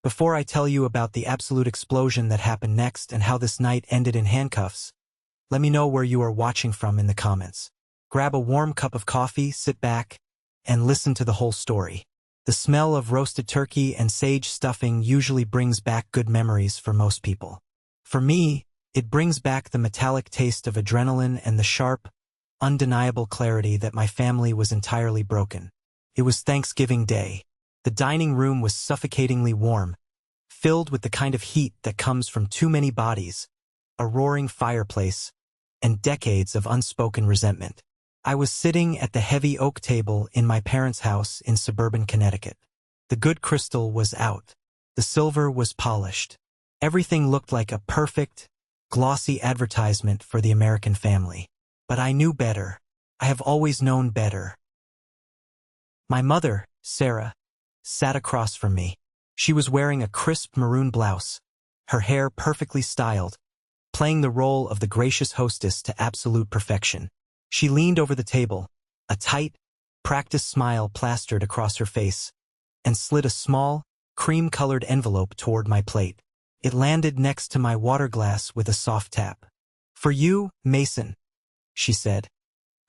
Before I tell you about the absolute explosion that happened next and how this night ended in handcuffs, let me know where you are watching from in the comments. Grab a warm cup of coffee, sit back, and listen to the whole story. The smell of roasted turkey and sage stuffing usually brings back good memories for most people. For me, it brings back the metallic taste of adrenaline and the sharp, undeniable clarity that my family was entirely broken. It was Thanksgiving Day. The dining room was suffocatingly warm, filled with the kind of heat that comes from too many bodies, a roaring fireplace, and decades of unspoken resentment. I was sitting at the heavy oak table in my parents' house in suburban Connecticut. The good crystal was out. The silver was polished. Everything looked like a perfect, glossy advertisement for the American family. But I knew better. I have always known better. My mother, Sarah, sat across from me. She was wearing a crisp maroon blouse, her hair perfectly styled, playing the role of the gracious hostess to absolute perfection. She leaned over the table, a tight, practiced smile plastered across her face, and slid a small, cream-colored envelope toward my plate. It landed next to my water glass with a soft tap. "For you, Mason," she said,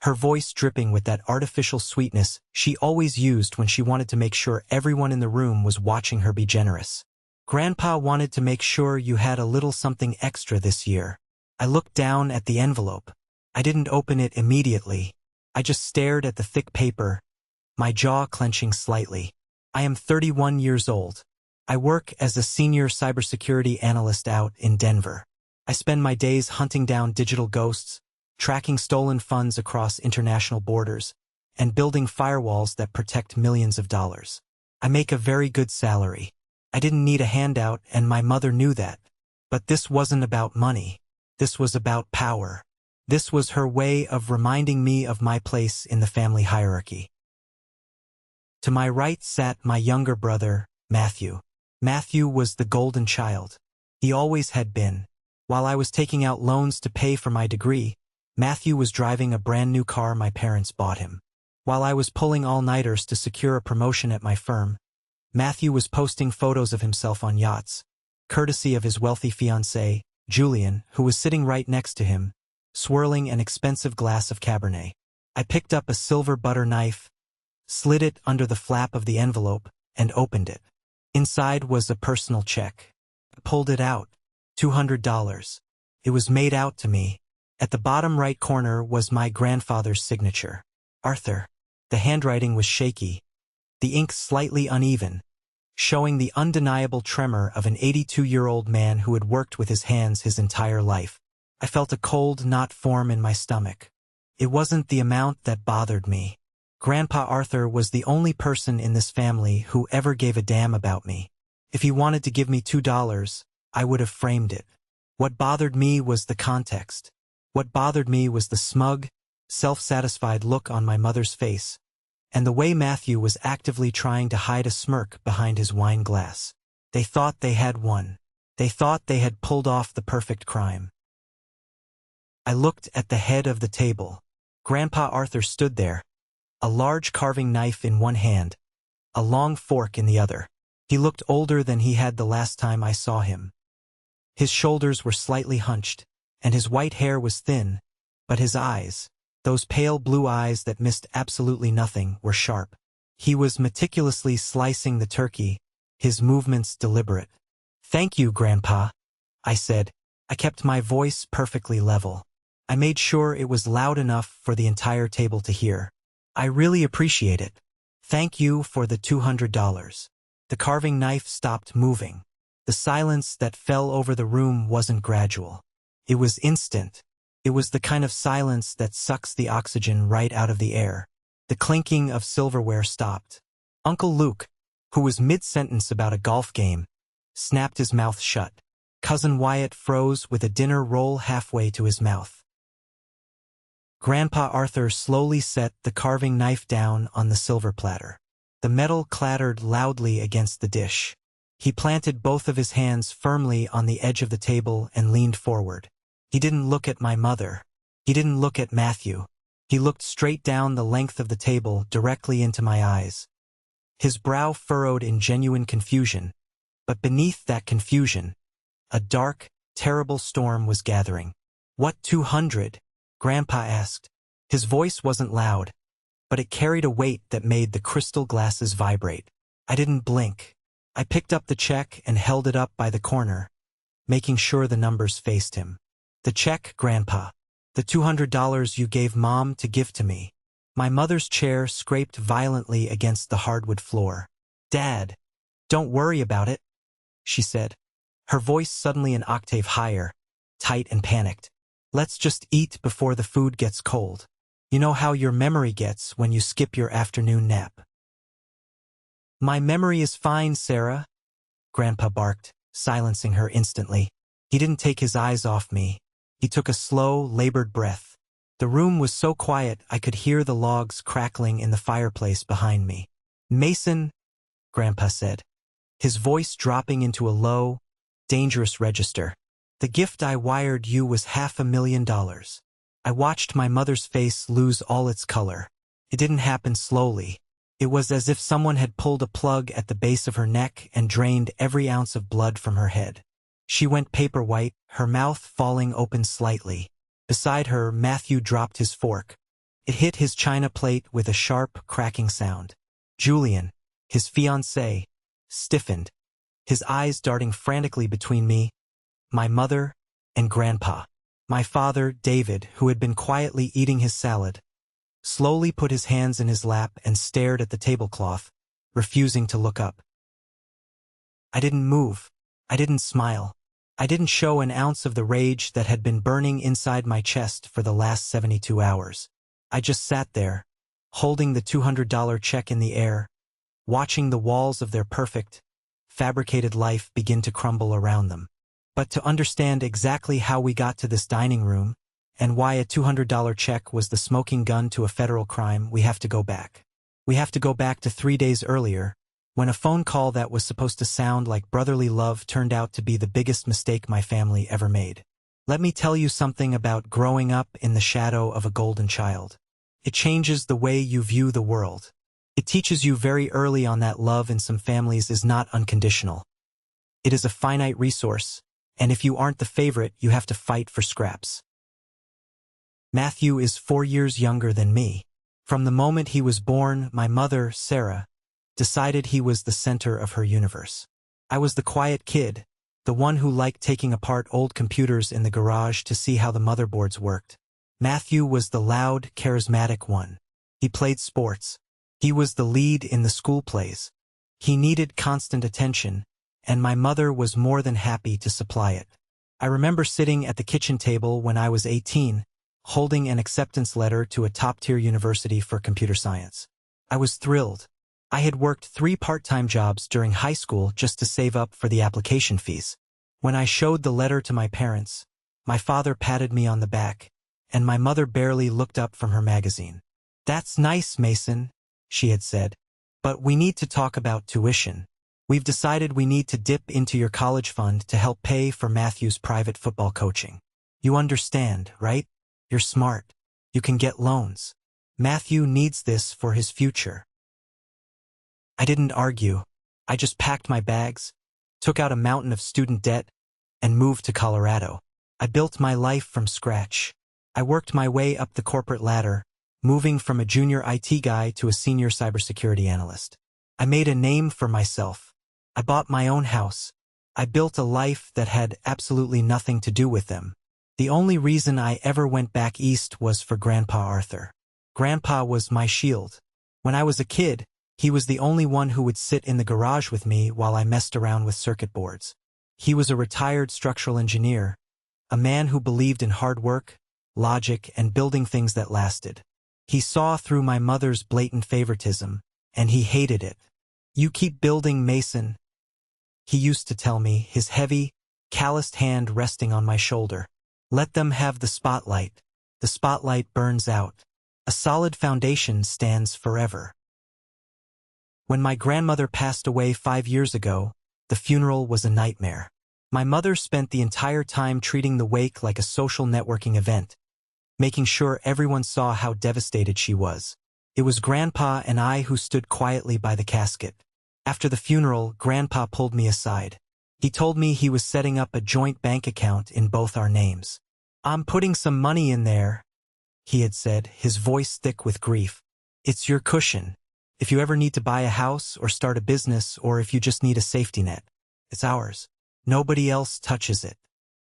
her voice dripping with that artificial sweetness she always used when she wanted to make sure everyone in the room was watching her be generous. "Grandpa wanted to make sure you had a little something extra this year." I looked down at the envelope. I didn't open it immediately. I just stared at the thick paper, my jaw clenching slightly. I am 31 years old. I work as a senior cybersecurity analyst out in Denver. I spend my days hunting down digital ghosts, tracking stolen funds across international borders, and building firewalls that protect millions of dollars. I make a very good salary. I didn't need a handout, and my mother knew that. But this wasn't about money. This was about power. This was her way of reminding me of my place in the family hierarchy. To my right sat my younger brother, Matthew. Matthew was the golden child. He always had been. While I was taking out loans to pay for my degree, Matthew was driving a brand new car my parents bought him. While I was pulling all-nighters to secure a promotion at my firm, Matthew was posting photos of himself on yachts, courtesy of his wealthy fiancée, Julian, who was sitting right next to him, swirling an expensive glass of Cabernet. I picked up a silver butter knife, slid it under the flap of the envelope, and opened it. Inside was a personal check. I pulled it out. $200. It was made out to me. At the bottom right corner was my grandfather's signature. Arthur. The handwriting was shaky, the ink slightly uneven, showing the undeniable tremor of an 82-year-old man who had worked with his hands his entire life. I felt a cold knot form in my stomach. It wasn't the amount that bothered me. Grandpa Arthur was the only person in this family who ever gave a damn about me. If he wanted to give me $2, I would have framed it. What bothered me was the context. What bothered me was the smug, self-satisfied look on my mother's face, and the way Matthew was actively trying to hide a smirk behind his wine glass. They thought they had won. They thought they had pulled off the perfect crime. I looked at the head of the table. Grandpa Arthur stood there, a large carving knife in one hand, a long fork in the other. He looked older than he had the last time I saw him. His shoulders were slightly hunched, and his white hair was thin, but his eyes, those pale blue eyes that missed absolutely nothing, were sharp. He was meticulously slicing the turkey, his movements deliberate. "Thank you, Grandpa," I said. I kept my voice perfectly level. I made sure it was loud enough for the entire table to hear. "I really appreciate it. Thank you for the $200. The carving knife stopped moving. The silence that fell over the room wasn't gradual. It was instant. It was the kind of silence that sucks the oxygen right out of the air. The clinking of silverware stopped. Uncle Luke, who was mid-sentence about a golf game, snapped his mouth shut. Cousin Wyatt froze with a dinner roll halfway to his mouth. Grandpa Arthur slowly set the carving knife down on the silver platter. The metal clattered loudly against the dish. He planted both of his hands firmly on the edge of the table and leaned forward. He didn't look at my mother. He didn't look at Matthew. He looked straight down the length of the table, directly into my eyes. His brow furrowed in genuine confusion, But beneath that confusion, a dark, terrible storm was gathering. "What 200? Grandpa asked. His voice wasn't loud, but it carried a weight that made the crystal glasses vibrate. I didn't blink. I picked up the check and held it up by the corner, making sure the numbers faced him. "The check, Grandpa. The $200 you gave Mom to give to me." My mother's chair scraped violently against the hardwood floor. "Dad, don't worry about it," she said, her voice suddenly an octave higher, tight and panicked. "Let's just eat before the food gets cold. You know how your memory gets when you skip your afternoon nap." "My memory is fine, Sarah," Grandpa barked, silencing her instantly. He didn't take his eyes off me. He took a slow, labored breath. The room was so quiet I could hear the logs crackling in the fireplace behind me. "Mason," Grandpa said, his voice dropping into a low, dangerous register. "The gift I wired you was $500,000. I watched my mother's face lose all its color. It didn't happen slowly. It was as if someone had pulled a plug at the base of her neck and drained every ounce of blood from her head. She went paper white, her mouth falling open slightly. Beside her, Matthew dropped his fork. It hit his china plate with a sharp, cracking sound. Julian, his fiancée, stiffened, his eyes darting frantically between me, my mother, and Grandpa. My father, David, who had been quietly eating his salad, slowly put his hands in his lap and stared at the tablecloth, refusing to look up. I didn't move. I didn't smile. I didn't show an ounce of the rage that had been burning inside my chest for the last 72 hours. I just sat there, holding the $200 check in the air, watching the walls of their perfect, fabricated life begin to crumble around them. But to understand exactly how we got to this dining room, and why a $200 check was the smoking gun to a federal crime, we have to go back. We have to go back to 3 days earlier, when a phone call that was supposed to sound like brotherly love turned out to be the biggest mistake my family ever made. Let me tell you something about growing up in the shadow of a golden child. It changes the way you view the world. It teaches you very early on that love in some families is not unconditional. It is a finite resource, and if you aren't the favorite, you have to fight for scraps. Matthew is 4 years younger than me. From the moment he was born, my mother, Sarah, decided he was the center of her universe. I was the quiet kid, the one who liked taking apart old computers in the garage to see how the motherboards worked. Matthew was the loud, charismatic one. He played sports. He was the lead in the school plays. He needed constant attention, and my mother was more than happy to supply it. I remember sitting at the kitchen table when I was 18, holding an acceptance letter to a top-tier university for computer science. I was thrilled. I had worked 3 part-time jobs during high school just to save up for the application fees. When I showed the letter to my parents, my father patted me on the back, and my mother barely looked up from her magazine. "That's nice, Mason," she had said, "but we need to talk about tuition. We've decided we need to dip into your college fund to help pay for Matthew's private football coaching. You understand, right? You're smart. You can get loans. Matthew needs this for his future." I didn't argue. I just packed my bags, took out a mountain of student debt, and moved to Colorado. I built my life from scratch. I worked my way up the corporate ladder, moving from a junior IT guy to a senior cybersecurity analyst. I made a name for myself. I bought my own house. I built a life that had absolutely nothing to do with them. The only reason I ever went back east was for Grandpa Arthur. Grandpa was my shield. When I was a kid, he was the only one who would sit in the garage with me while I messed around with circuit boards. He was a retired structural engineer, a man who believed in hard work, logic, and building things that lasted. He saw through my mother's blatant favoritism, and he hated it. "You keep building, Mason," he used to tell me, his heavy, calloused hand resting on my shoulder. "Let them have the spotlight. The spotlight burns out. A solid foundation stands forever." When my grandmother passed away 5 years ago, the funeral was a nightmare. My mother spent the entire time treating the wake like a social networking event, making sure everyone saw how devastated she was. It was Grandpa and I who stood quietly by the casket. After the funeral, Grandpa pulled me aside. He told me he was setting up a joint bank account in both our names. "I'm putting some money in there," he had said, his voice thick with grief. "It's your cushion. If you ever need to buy a house or start a business, or if you just need a safety net, it's ours. Nobody else touches it.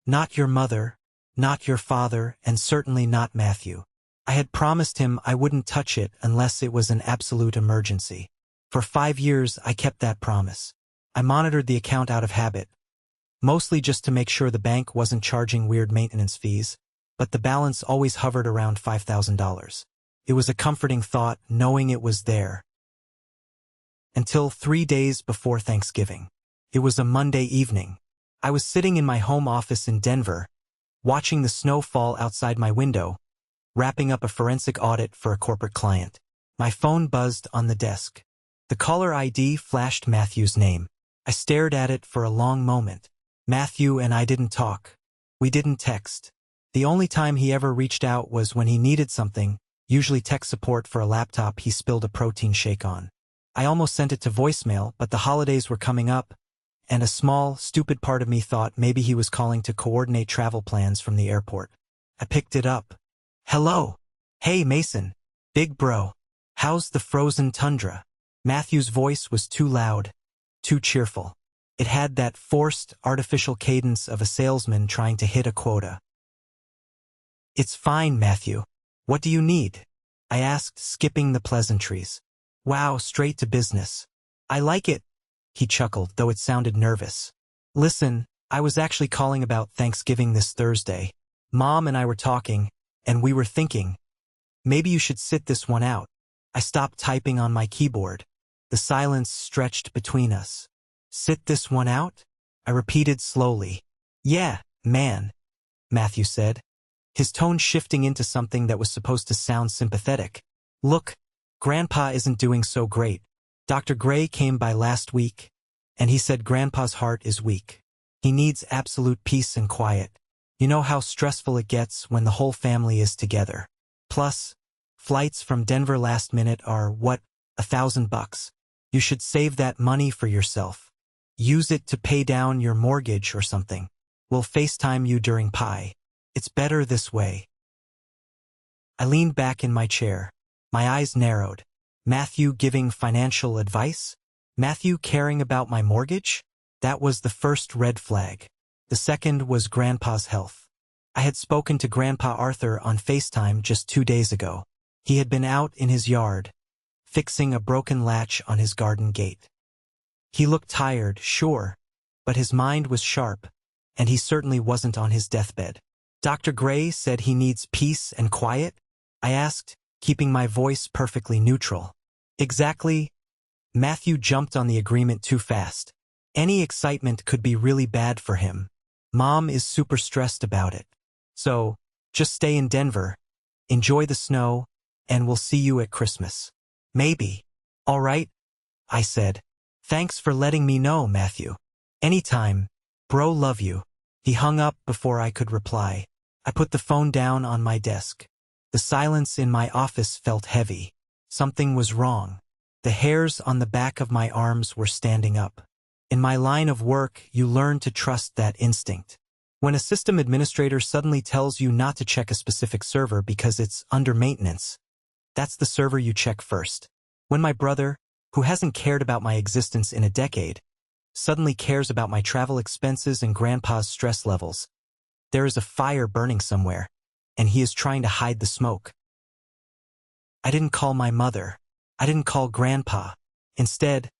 Not your mother, not your father, and certainly not Matthew." I had promised him I wouldn't touch it unless it was an absolute emergency. For 5 years, I kept that promise. I monitored the account out of habit, mostly just to make sure the bank wasn't charging weird maintenance fees, but the balance always hovered around $5,000. It was a comforting thought, knowing it was there. Until 3 days before Thanksgiving. It was a Monday evening. I was sitting in my home office in Denver, watching the snow fall outside my window, wrapping up a forensic audit for a corporate client. My phone buzzed on the desk. The caller ID flashed Matthew's name. I stared at it for a long moment. Matthew and I didn't talk. We didn't text. The only time he ever reached out was when he needed something, usually tech support for a laptop he spilled a protein shake on. I almost sent it to voicemail, but the holidays were coming up, and a small, stupid part of me thought maybe he was calling to coordinate travel plans from the airport. I picked it up. "Hello. Hey, Mason. Big bro. How's the frozen tundra?" Matthew's voice was too loud, too cheerful. It had that forced, artificial cadence of a salesman trying to hit a quota. "It's fine, Matthew. What do you need?" I asked, skipping the pleasantries. "Wow, straight to business. I like it," he chuckled, though it sounded nervous. "Listen, I was actually calling about Thanksgiving this Thursday. Mom and I were talking, and we were thinking, maybe you should sit this one out." I stopped typing on my keyboard. The silence stretched between us. "Sit this one out?" I repeated slowly. "Yeah, man," Matthew said, his tone shifting into something that was supposed to sound sympathetic. "Look, Grandpa isn't doing so great. Dr. Gray came by last week, and he said Grandpa's heart is weak. He needs absolute peace and quiet. You know how stressful it gets when the whole family is together. Plus, flights from Denver last minute are, what, $1,000? You should save that money for yourself. Use it to pay down your mortgage or something. We'll FaceTime you during pie. It's better this way." I leaned back in my chair. My eyes narrowed. Matthew giving financial advice? Matthew caring about my mortgage? That was the first red flag. The second was Grandpa's health. I had spoken to Grandpa Arthur on FaceTime just 2 days ago. He had been out in his yard, fixing a broken latch on his garden gate. He looked tired, sure, but his mind was sharp, and he certainly wasn't on his deathbed. "Dr. Gray said he needs peace and quiet?" I asked, keeping my voice perfectly neutral. "Exactly." Matthew jumped on the agreement too fast. Any excitement could be really bad for him. Mom is super stressed about it. So, just stay in Denver, enjoy the snow, and we'll see you at Christmas. Maybe. "All right," I said. "Thanks for letting me know, Matthew." "Anytime. Bro, love you." He hung up before I could reply. I put the phone down on my desk. The silence in my office felt heavy. Something was wrong. The hairs on the back of my arms were standing up. In my line of work, you learn to trust that instinct. When a system administrator suddenly tells you not to check a specific server because it's under maintenance, that's the server you check first. When my brother, who hasn't cared about my existence in a decade, suddenly cares about my travel expenses and Grandpa's stress levels, there is a fire burning somewhere, and he is trying to hide the smoke. I didn't call my mother. I didn't call Grandpa. Instead,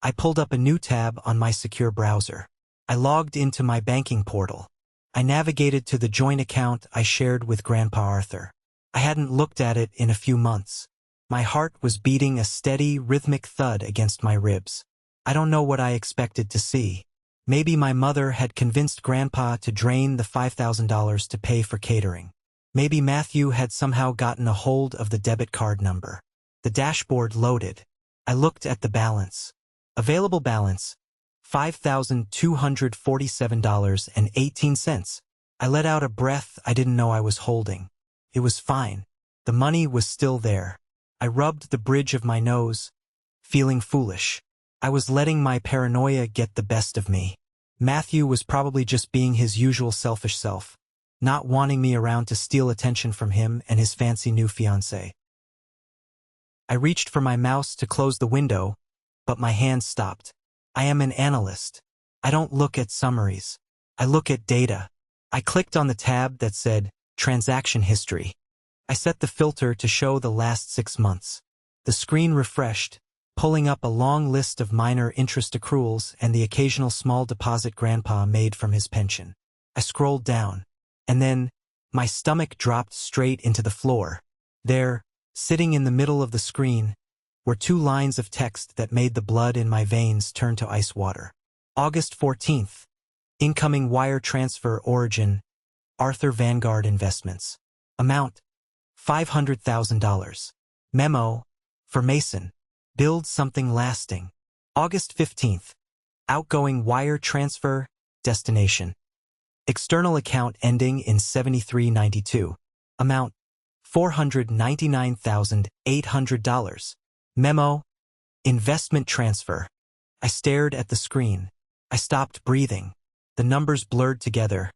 I pulled up a new tab on my secure browser. I logged into my banking portal. I navigated to the joint account I shared with Grandpa Arthur. I hadn't looked at it in a few months. My heart was beating a steady, rhythmic thud against my ribs. I don't know what I expected to see. Maybe my mother had convinced Grandpa to drain the $5,000 to pay for catering. Maybe Matthew had somehow gotten a hold of the debit card number. The dashboard loaded. I looked at the balance. Available balance, $5,247.18. I let out a breath I didn't know I was holding. It was fine. The money was still there. I rubbed the bridge of my nose, feeling foolish. I was letting my paranoia get the best of me. Matthew was probably just being his usual selfish self, not wanting me around to steal attention from him and his fancy new fiancée. I reached for my mouse to close the window, but my hand stopped. I am an analyst. I don't look at summaries. I look at data. I clicked on the tab that said Transaction History. I set the filter to show the last 6 months. The screen refreshed, pulling up a long list of minor interest accruals and the occasional small deposit Grandpa made from his pension. I scrolled down, and then my stomach dropped straight into the floor. There, sitting in the middle of the screen, were 2 lines of text that made the blood in my veins turn to ice water. August 14th. Incoming wire transfer origin, Arthur Vanguard Investments. Amount, $500,000. Memo, for Mason. Build something lasting. August 15th. Outgoing wire transfer, destination. External account ending in 7392. Amount, $499,800. Memo, investment transfer. I stared at the screen. I stopped breathing. The numbers blurred together,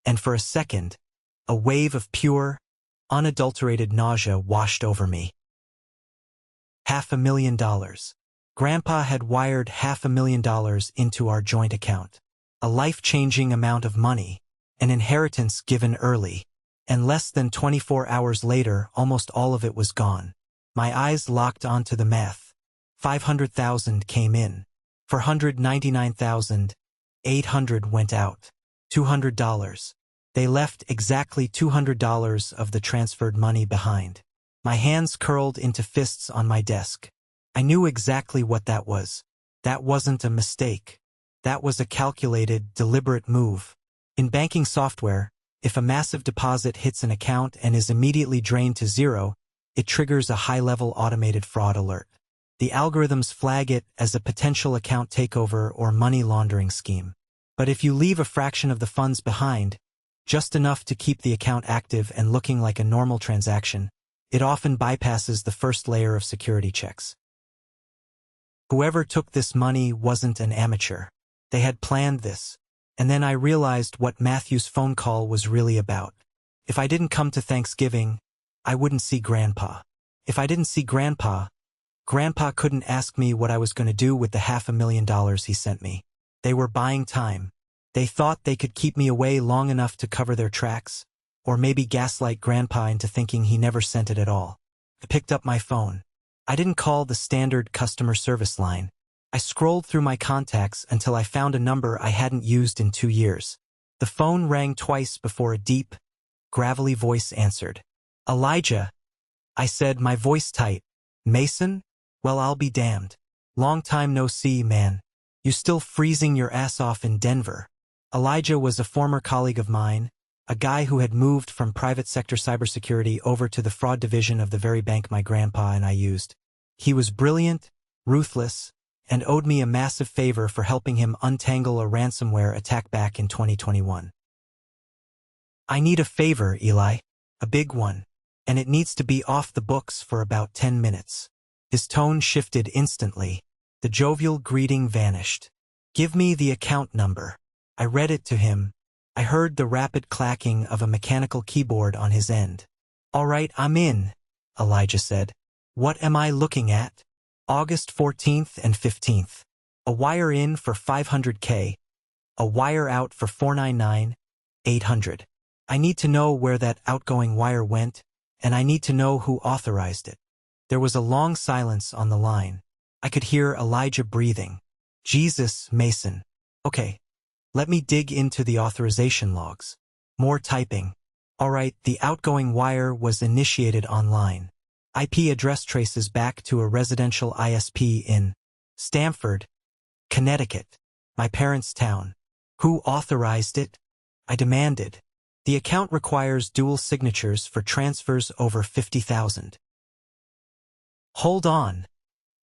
and for a second, a wave of pure, unadulterated nausea washed over me. $500,000. Grandpa had wired $500,000 into our joint account. A life-changing amount of money, an inheritance given early, and less than 24 hours later, almost all of it was gone. My eyes locked onto the math. $500,000 came in. $499,800 went out. $200. They left exactly $200 of the transferred money behind. My hands curled into fists on my desk. I knew exactly what that was. That wasn't a mistake. That was a calculated, deliberate move. In banking software, if a massive deposit hits an account and is immediately drained to zero, it triggers a high-level automated fraud alert. The algorithms flag it as a potential account takeover or money laundering scheme. But if you leave a fraction of the funds behind, just enough to keep the account active and looking like a normal transaction, it often bypasses the first layer of security checks. Whoever took this money wasn't an amateur. They had planned this. And then I realized what Matthew's phone call was really about. If I didn't come to Thanksgiving, I wouldn't see Grandpa. If I didn't see Grandpa, Grandpa couldn't ask me what I was going to do with the $500,000 he sent me. They were buying time. They thought they could keep me away long enough to cover their tracks, or maybe gaslight Grandpa into thinking he never sent it at all. I picked up my phone. I didn't call the standard customer service line. I scrolled through my contacts until I found a number I hadn't used in 2 years. The phone rang twice before a deep, gravelly voice answered. Elijah, I said, my voice tight. Mason? Well, I'll be damned. Long time no see, man. You still freezing your ass off in Denver? Elijah was a former colleague of mine, a guy who had moved from private sector cybersecurity over to the fraud division of the very bank my grandpa and I used. He was brilliant, ruthless, and owed me a massive favor for helping him untangle a ransomware attack back in 2021. I need a favor, Eli. A big one. And it needs to be off the books for about 10 minutes. His tone shifted instantly. The jovial greeting vanished. Give me the account number. I read it to him. I heard the rapid clacking of a mechanical keyboard on his end. All right, I'm in, Elijah said. What am I looking at? August 14th and 15th. A wire in for $500K. A wire out for $499,800. I need to know where that outgoing wire went, and I need to know who authorized it. There was a long silence on the line. I could hear Elijah breathing. Jesus, Mason. Okay, let me dig into the authorization logs. More typing. All right, the outgoing wire was initiated online. IP address traces back to a residential ISP in Stamford, Connecticut, my parents' town. Who authorized it? I demanded. The account requires dual signatures for transfers over $50,000. Hold on,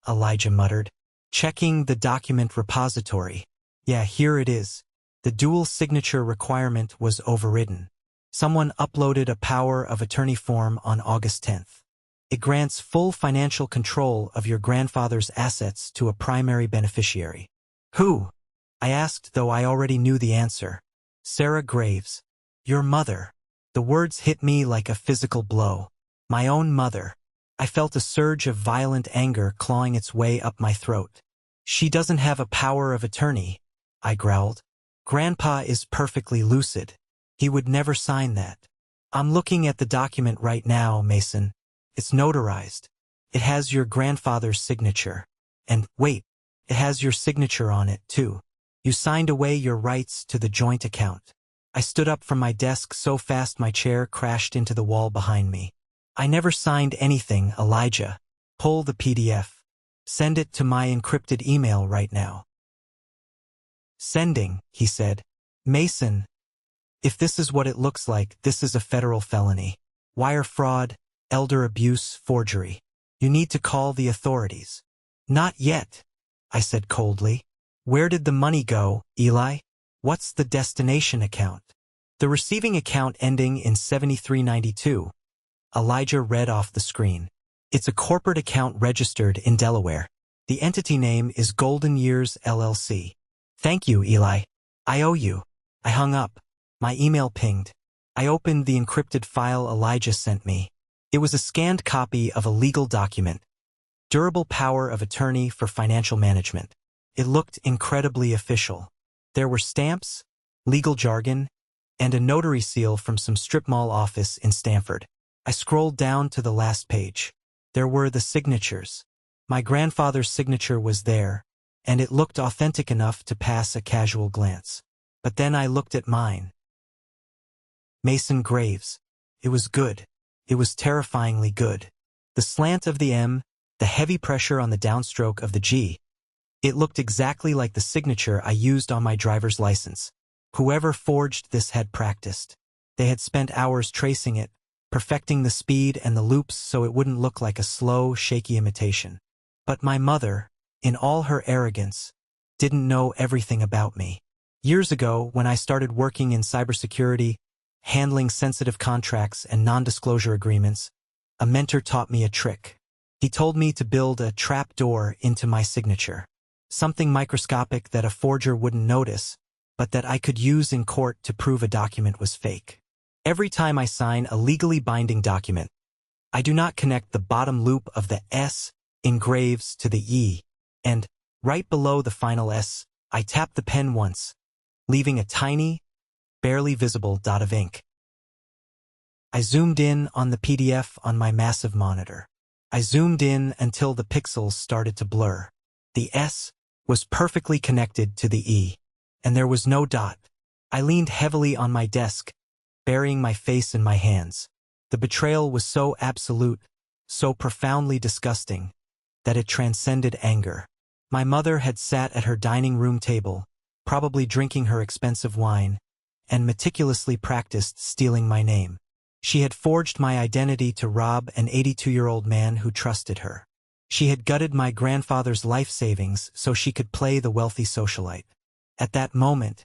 Elijah muttered, checking the document repository. Yeah, here it is. The dual signature requirement was overridden. Someone uploaded a power of attorney form on August 10th. It grants full financial control of your grandfather's assets to a primary beneficiary. Who? I asked, though I already knew the answer. Sarah Graves. Your mother. The words hit me like a physical blow. My own mother. I felt a surge of violent anger clawing its way up my throat. She doesn't have a power of attorney, I growled. Grandpa is perfectly lucid. He would never sign that. I'm looking at the document right now, Mason. It's notarized. It has your grandfather's signature. And, wait, it has your signature on it, too. You signed away your rights to the joint account. I stood up from my desk so fast my chair crashed into the wall behind me. I never signed anything, Elijah. Pull the PDF. Send it to my encrypted email right now. Sending, he said. Mason, if this is what it looks like, this is a federal felony. Wire fraud, elder abuse, forgery. You need to call the authorities. Not yet, I said coldly. Where did the money go, Eli? What's the destination account? The receiving account ending in 7392. Elijah read off the screen. It's a corporate account registered in Delaware. The entity name is Golden Years LLC. Thank you, Eli. I owe you. I hung up. My email pinged. I opened the encrypted file Elijah sent me. It was a scanned copy of a legal document. Durable power of attorney for financial management. It looked incredibly official. There were stamps, legal jargon, and a notary seal from some strip mall office in Stamford. I scrolled down to the last page. There were the signatures. My grandfather's signature was there, and it looked authentic enough to pass a casual glance. But then I looked at mine. Mason Graves. It was good. It was terrifyingly good. The slant of the M, the heavy pressure on the downstroke of the G. It looked exactly like the signature I used on my driver's license. Whoever forged this had practiced. They had spent hours tracing it, perfecting the speed and the loops so it wouldn't look like a slow, shaky imitation. But my mother, in all her arrogance, didn't know everything about me. Years ago, when I started working in cybersecurity, handling sensitive contracts and non-disclosure agreements, a mentor taught me a trick. He told me to build a trap door into my signature. Something microscopic that a forger wouldn't notice, but that I could use in court to prove a document was fake. Every time I sign a legally binding document, I do not connect the bottom loop of the S in Graves to the E, and, right below the final S, I tap the pen once, leaving a tiny, barely visible dot of ink. I zoomed in on the PDF on my massive monitor. I zoomed in until the pixels started to blur. The S was perfectly connected to the E, and there was no dot. I leaned heavily on my desk, burying my face in my hands. The betrayal was so absolute, so profoundly disgusting, that it transcended anger. My mother had sat at her dining room table, probably drinking her expensive wine, and meticulously practiced stealing my name. She had forged my identity to rob an 82-year-old man who trusted her. She had gutted my grandfather's life savings so she could play the wealthy socialite. At that moment,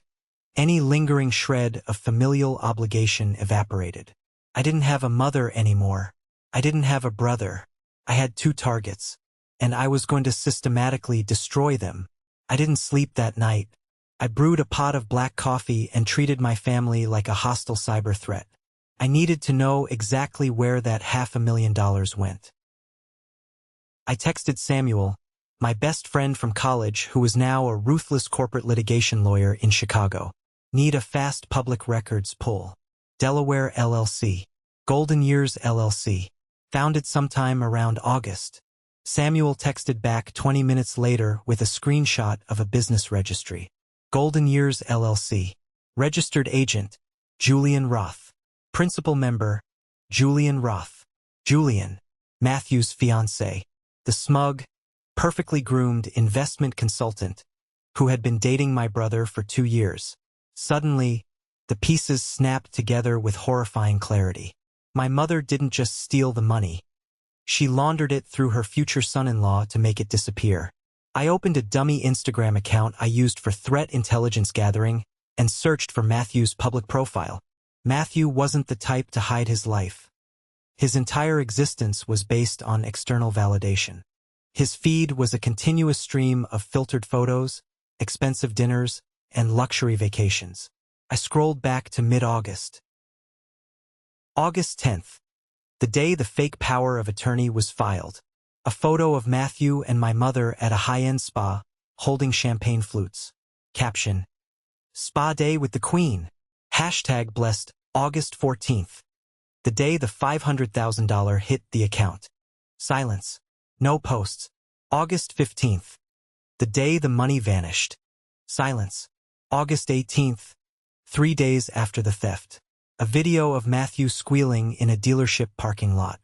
any lingering shred of familial obligation evaporated. I didn't have a mother anymore. I didn't have a brother. I had two targets, and I was going to systematically destroy them. I didn't sleep that night. I brewed a pot of black coffee and treated my family like a hostile cyber threat. I needed to know exactly where that $500,000 went. I texted Samuel, my best friend from college who was now a ruthless corporate litigation lawyer in Chicago. Need a fast public records pull. Delaware LLC. Golden Years LLC. Founded sometime around August. Samuel texted back 20 minutes later with a screenshot of a business registry. Golden Years LLC. Registered agent, Julian Roth. Principal member, Julian Roth. Julian, Matthew's fiancé. The smug, perfectly groomed investment consultant who had been dating my brother for 2 years. Suddenly, the pieces snapped together with horrifying clarity. My mother didn't just steal the money. She laundered it through her future son-in-law to make it disappear. I opened a dummy Instagram account I used for threat intelligence gathering and searched for Matthew's public profile. Matthew wasn't the type to hide his life. His entire existence was based on external validation. His feed was a continuous stream of filtered photos, expensive dinners, and luxury vacations. I scrolled back to mid-August. August 10th, the day the fake power of attorney was filed. A photo of Matthew and my mother at a high-end spa, holding champagne flutes. Caption: Spa Day with the Queen. Hashtag blessed. August 14th. The day the $500,000 hit the account. Silence. No posts. August 15th. The day the money vanished. Silence. August 18th. 3 days after the theft. A video of Matthew squealing in a dealership parking lot.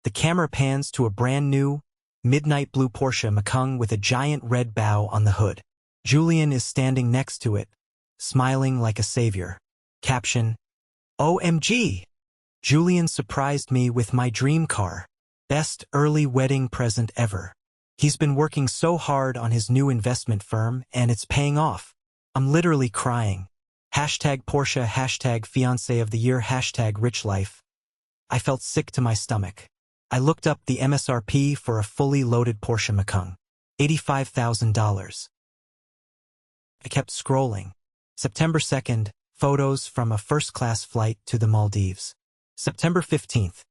The camera pans to a brand new, midnight blue Porsche Macan with a giant red bow on the hood. Julian is standing next to it, smiling like a savior. Caption: OMG! Julian surprised me with my dream car. Best early wedding present ever. He's been working so hard on his new investment firm and it's paying off. I'm literally crying. Hashtag Porsche, hashtag fiancé of the year, hashtag rich life. I felt sick to my stomach. I looked up the MSRP for a fully loaded Porsche Macan. $85,000. I kept scrolling. September 2nd, photos from a first-class flight to the Maldives. September 15th,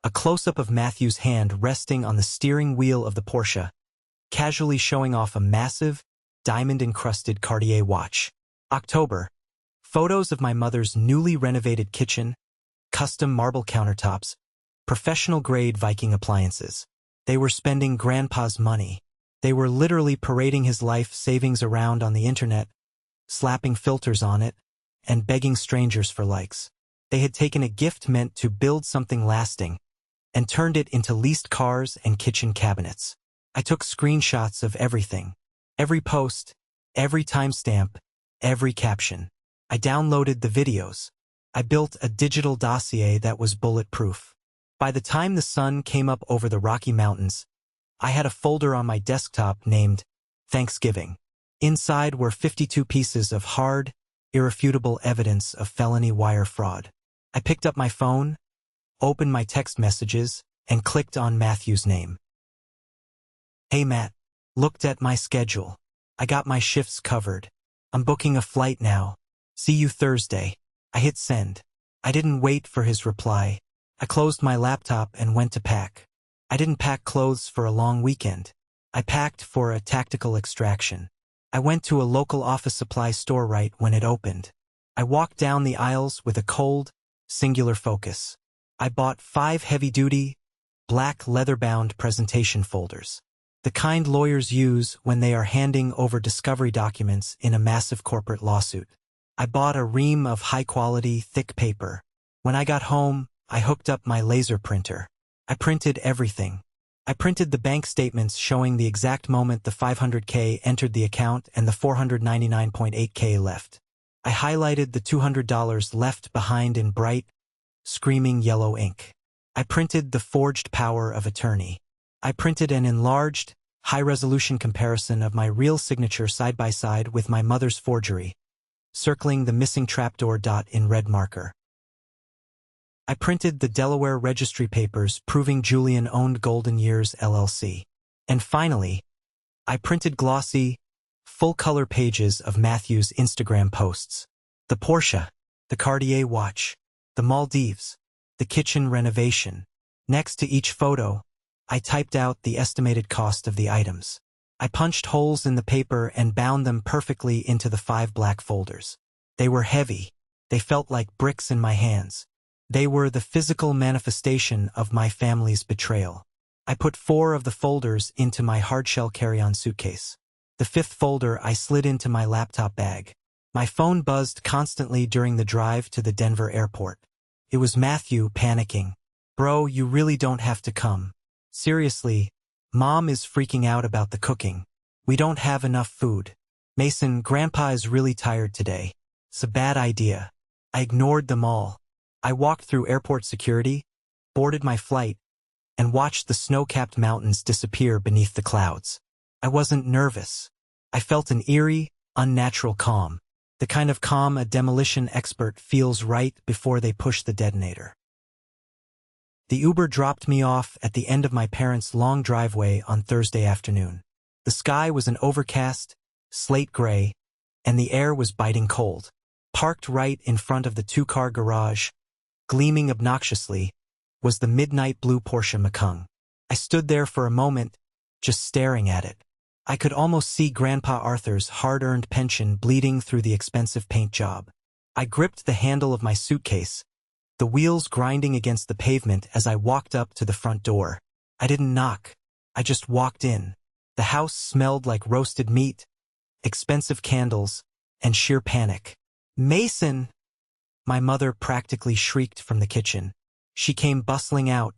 a close-up of Matthew's hand resting on the steering wheel of the Porsche, casually showing off a massive, diamond-encrusted Cartier watch. October, photos of my mother's newly renovated kitchen, custom marble countertops, professional-grade Viking appliances. They were spending Grandpa's money. They were literally parading his life savings around on the internet, slapping filters on it, and begging strangers for likes. They had taken a gift meant to build something lasting and turned it into leased cars and kitchen cabinets. I took screenshots of everything. Every post, every timestamp, every caption. I downloaded the videos. I built a digital dossier that was bulletproof. By the time the sun came up over the Rocky Mountains, I had a folder on my desktop named Thanksgiving. Inside were 52 pieces of hard, irrefutable evidence of felony wire fraud. I picked up my phone, opened my text messages, and clicked on Matthew's name. Hey Matt, looked at my schedule. I got my shifts covered. I'm booking a flight now. See you Thursday. I hit send. I didn't wait for his reply. I closed my laptop and went to pack. I didn't pack clothes for a long weekend. I packed for a tactical extraction. I went to a local office supply store right when it opened. I walked down the aisles with a cold, singular focus. I bought 5 heavy-duty, black leather-bound presentation folders. The kind lawyers use when they are handing over discovery documents in a massive corporate lawsuit. I bought a ream of high-quality, thick paper. When I got home, I hooked up my laser printer. I printed everything. I printed the bank statements showing the exact moment the $500K entered the account and the $499.8K left. I highlighted the $200 left behind in bright, screaming yellow ink. I printed the forged power of attorney. I printed an enlarged, high-resolution comparison of my real signature side by side with my mother's forgery, circling the missing trapdoor dot in red marker. I printed the Delaware registry papers proving Julian owned Golden Years LLC. And finally, I printed glossy, full-color pages of Matthew's Instagram posts. The Porsche, the Cartier watch, the Maldives, the kitchen renovation. Next to each photo, I typed out the estimated cost of the items. I punched holes in the paper and bound them perfectly into the 5 black folders. They were heavy. They felt like bricks in my hands. They were the physical manifestation of my family's betrayal. I put 4 of the folders into my hardshell carry-on suitcase. The 5th folder I slid into my laptop bag. My phone buzzed constantly during the drive to the Denver airport. It was Matthew panicking. Bro, you really don't have to come. Seriously, Mom is freaking out about the cooking. We don't have enough food. Mason, Grandpa is really tired today. It's a bad idea. I ignored them all. I walked through airport security, boarded my flight, and watched the snow-capped mountains disappear beneath the clouds. I wasn't nervous. I felt an eerie, unnatural calm. The kind of calm a demolition expert feels right before they push the detonator. The Uber dropped me off at the end of my parents' long driveway on Thursday afternoon. The sky was an overcast, slate gray, and the air was biting cold. Parked right in front of the two-car garage, gleaming obnoxiously, was the midnight blue Porsche Macan. I stood there for a moment, just staring at it. I could almost see Grandpa Arthur's hard-earned pension bleeding through the expensive paint job. I gripped the handle of my suitcase, the wheels grinding against the pavement as I walked up to the front door. I didn't knock. I just walked in. The house smelled like roasted meat, expensive candles, and sheer panic. "Mason!" My mother practically shrieked from the kitchen. She came bustling out,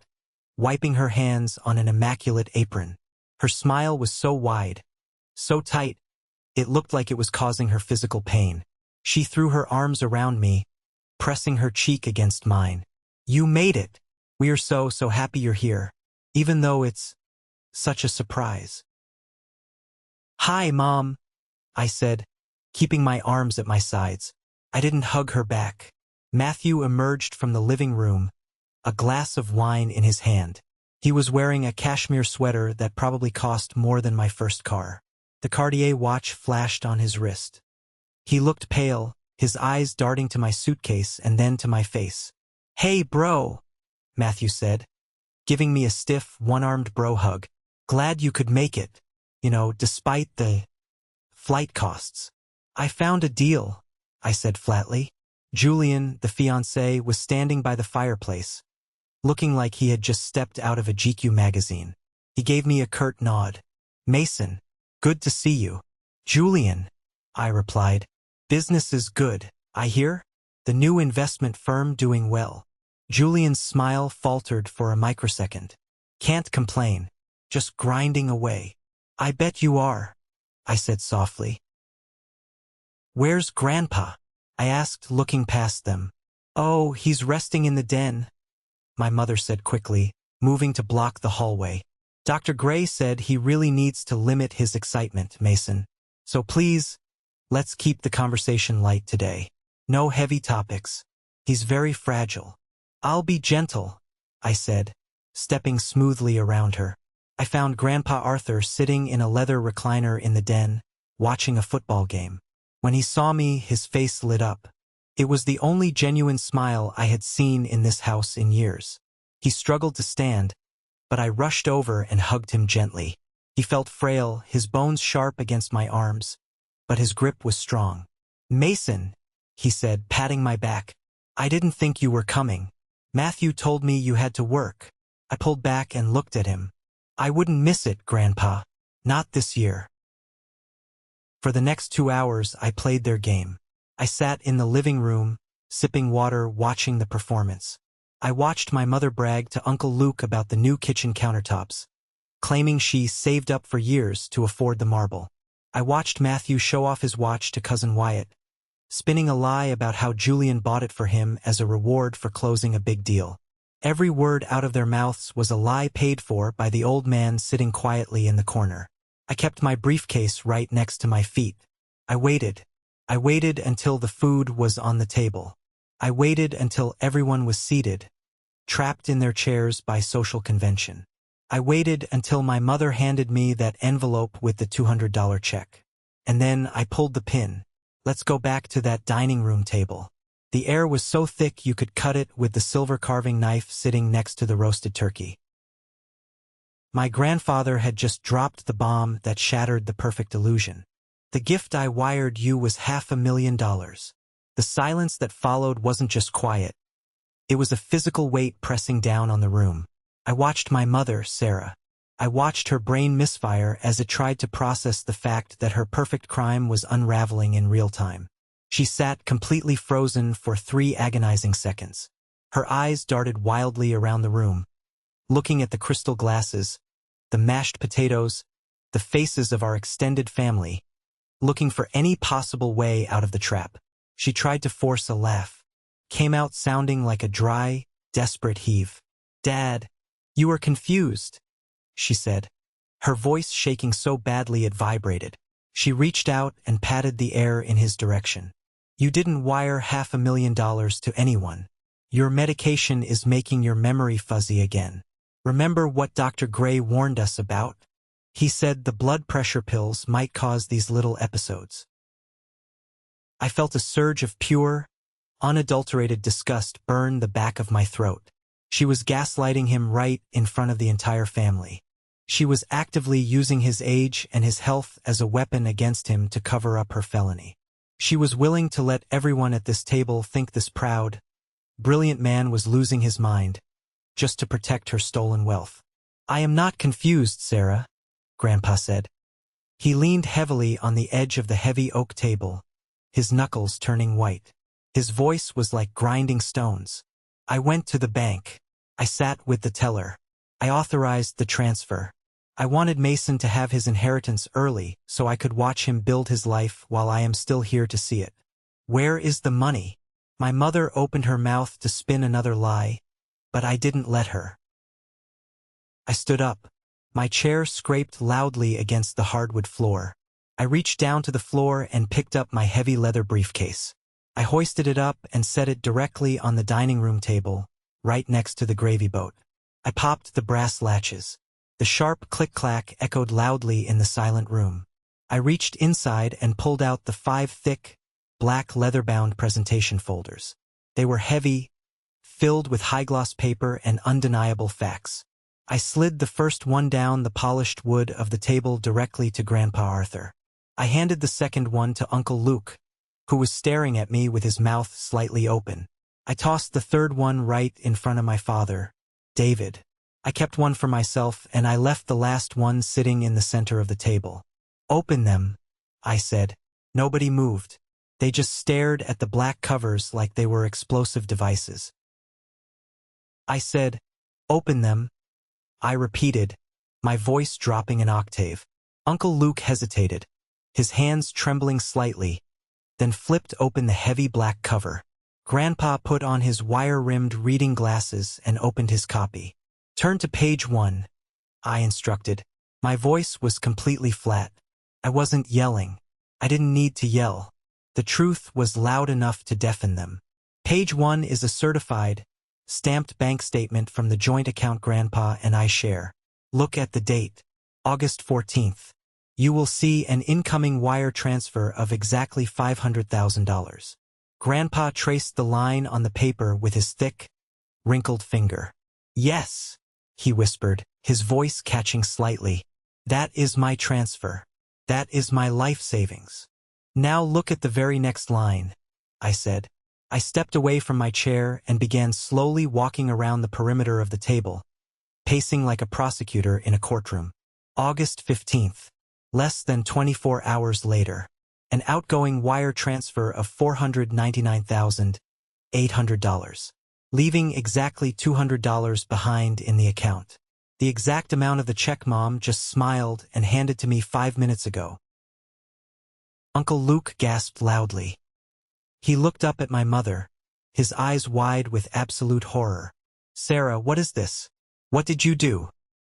wiping her hands on an immaculate apron. Her smile was so wide, so tight, it looked like it was causing her physical pain. She threw her arms around me, pressing her cheek against mine. "You made it. We are so happy you're here, even though it's such a surprise." "Hi, Mom," I said, keeping my arms at my sides. I didn't hug her back. Matthew emerged from the living room, a glass of wine in his hand. He was wearing a cashmere sweater that probably cost more than my first car. The Cartier watch flashed on his wrist. He looked pale, his eyes darting to my suitcase and then to my face. "Hey, bro," Matthew said, giving me a stiff, one-armed bro hug. "Glad you could make it, despite the flight costs." "I found a deal," I said flatly. Julian, the fiancé, was standing by the fireplace, looking like he had just stepped out of a GQ magazine. He gave me a curt nod. "Mason, good to see you." "Julian," I replied. "Business is good, I hear? The new investment firm doing well." Julian's smile faltered for a microsecond. "Can't complain. Just grinding away." "I bet you are," I said softly. "Where's Grandpa?" I asked, looking past them. "Oh, he's resting in the den," my mother said quickly, moving to block the hallway. "Dr. Gray said he really needs to limit his excitement, Mason. So please, let's keep the conversation light today. No heavy topics. He's very fragile." "I'll be gentle," I said, stepping smoothly around her. I found Grandpa Arthur sitting in a leather recliner in the den, watching a football game. When he saw me, his face lit up. It was the only genuine smile I had seen in this house in years. He struggled to stand, but I rushed over and hugged him gently. He felt frail, his bones sharp against my arms, but his grip was strong. "Mason," he said, patting my back. "I didn't think you were coming. Matthew told me you had to work." I pulled back and looked at him. "I wouldn't miss it, Grandpa. Not this year." For the next 2 hours, I played their game. I sat in the living room, sipping water, watching the performance. I watched my mother brag to Uncle Luke about the new kitchen countertops, claiming she saved up for years to afford the marble. I watched Matthew show off his watch to Cousin Wyatt, spinning a lie about how Julian bought it for him as a reward for closing a big deal. Every word out of their mouths was a lie paid for by the old man sitting quietly in the corner. I kept my briefcase right next to my feet. I waited. I waited until the food was on the table. I waited until everyone was seated, trapped in their chairs by social convention. I waited until my mother handed me that envelope with the $200 check. And then I pulled the pin. Let's go back to that dining room table. The air was so thick you could cut it with the silver carving knife sitting next to the roasted turkey. My grandfather had just dropped the bomb that shattered the perfect illusion. "The gift I wired you was $500,000. The silence that followed wasn't just quiet. It was a physical weight pressing down on the room. I watched my mother, Sarah. I watched her brain misfire as it tried to process the fact that her perfect crime was unraveling in real time. She sat completely frozen for 3 agonizing seconds. Her eyes darted wildly around the room, looking at the crystal glasses, the mashed potatoes, the faces of our extended family, looking for any possible way out of the trap. She tried to force a laugh, came out sounding like a dry, desperate heave. "Dad, you are confused," she said, her voice shaking so badly it vibrated. She reached out and patted the air in his direction. "You didn't wire $500,000 to anyone. Your medication is making your memory fuzzy again. Remember what Dr. Gray warned us about? He said the blood pressure pills might cause these little episodes. I felt a surge of pure, unadulterated disgust burn the back of my throat. She was gaslighting him right in front of the entire family. She was actively using his age and his health as a weapon against him to cover up her felony. She was willing to let everyone at this table think this proud, brilliant man was losing his mind, just to protect her stolen wealth. I am not confused, Sarah, Grandpa said. He leaned heavily on the edge of the heavy oak table, his knuckles turning white. His voice was like grinding stones. I went to the bank. I sat with the teller. I authorized the transfer. I wanted Mason to have his inheritance early so I could watch him build his life while I am still here to see it. Where is the money? My mother opened her mouth to spin another lie, but I didn't let her. I stood up. My chair scraped loudly against the hardwood floor. I reached down to the floor and picked up my heavy leather briefcase. I hoisted it up and set it directly on the dining room table, right next to the gravy boat. I popped the brass latches. The sharp click-clack echoed loudly in the silent room. I reached inside and pulled out the 5 thick, black leather-bound presentation folders. They were heavy, filled with high-gloss paper and undeniable facts. I slid the first one down the polished wood of the table directly to Grandpa Arthur. I handed the second one to Uncle Luke, who was staring at me with his mouth slightly open. I tossed the third one right in front of my father, David. I kept one for myself and I left the last one sitting in the center of the table. Open them, I said. Nobody moved. They just stared at the black covers like they were explosive devices. I said, open them. I repeated, my voice dropping an octave. Uncle Luke hesitated, his hands trembling slightly, then flipped open the heavy black cover. Grandpa put on his wire-rimmed reading glasses and opened his copy. Turn to page 1, I instructed. My voice was completely flat. I wasn't yelling. I didn't need to yell. The truth was loud enough to deafen them. Page 1 is a certified, stamped bank statement from the joint account Grandpa and I share. Look at the date, August 14th. You will see an incoming wire transfer of exactly $500,000. Grandpa traced the line on the paper with his thick, wrinkled finger. Yes, he whispered, his voice catching slightly. That is my transfer. That is my life savings. Now look at the very next line, I said. I stepped away from my chair and began slowly walking around the perimeter of the table, pacing like a prosecutor in a courtroom. August 15th. Less than 24 hours later. An outgoing wire transfer of $499,800, leaving exactly $200 behind in the account. The exact amount of the check Mom just smiled and handed to me 5 minutes ago. Uncle Luke gasped loudly. He looked up at my mother, his eyes wide with absolute horror. Sarah, what is this? What did you do?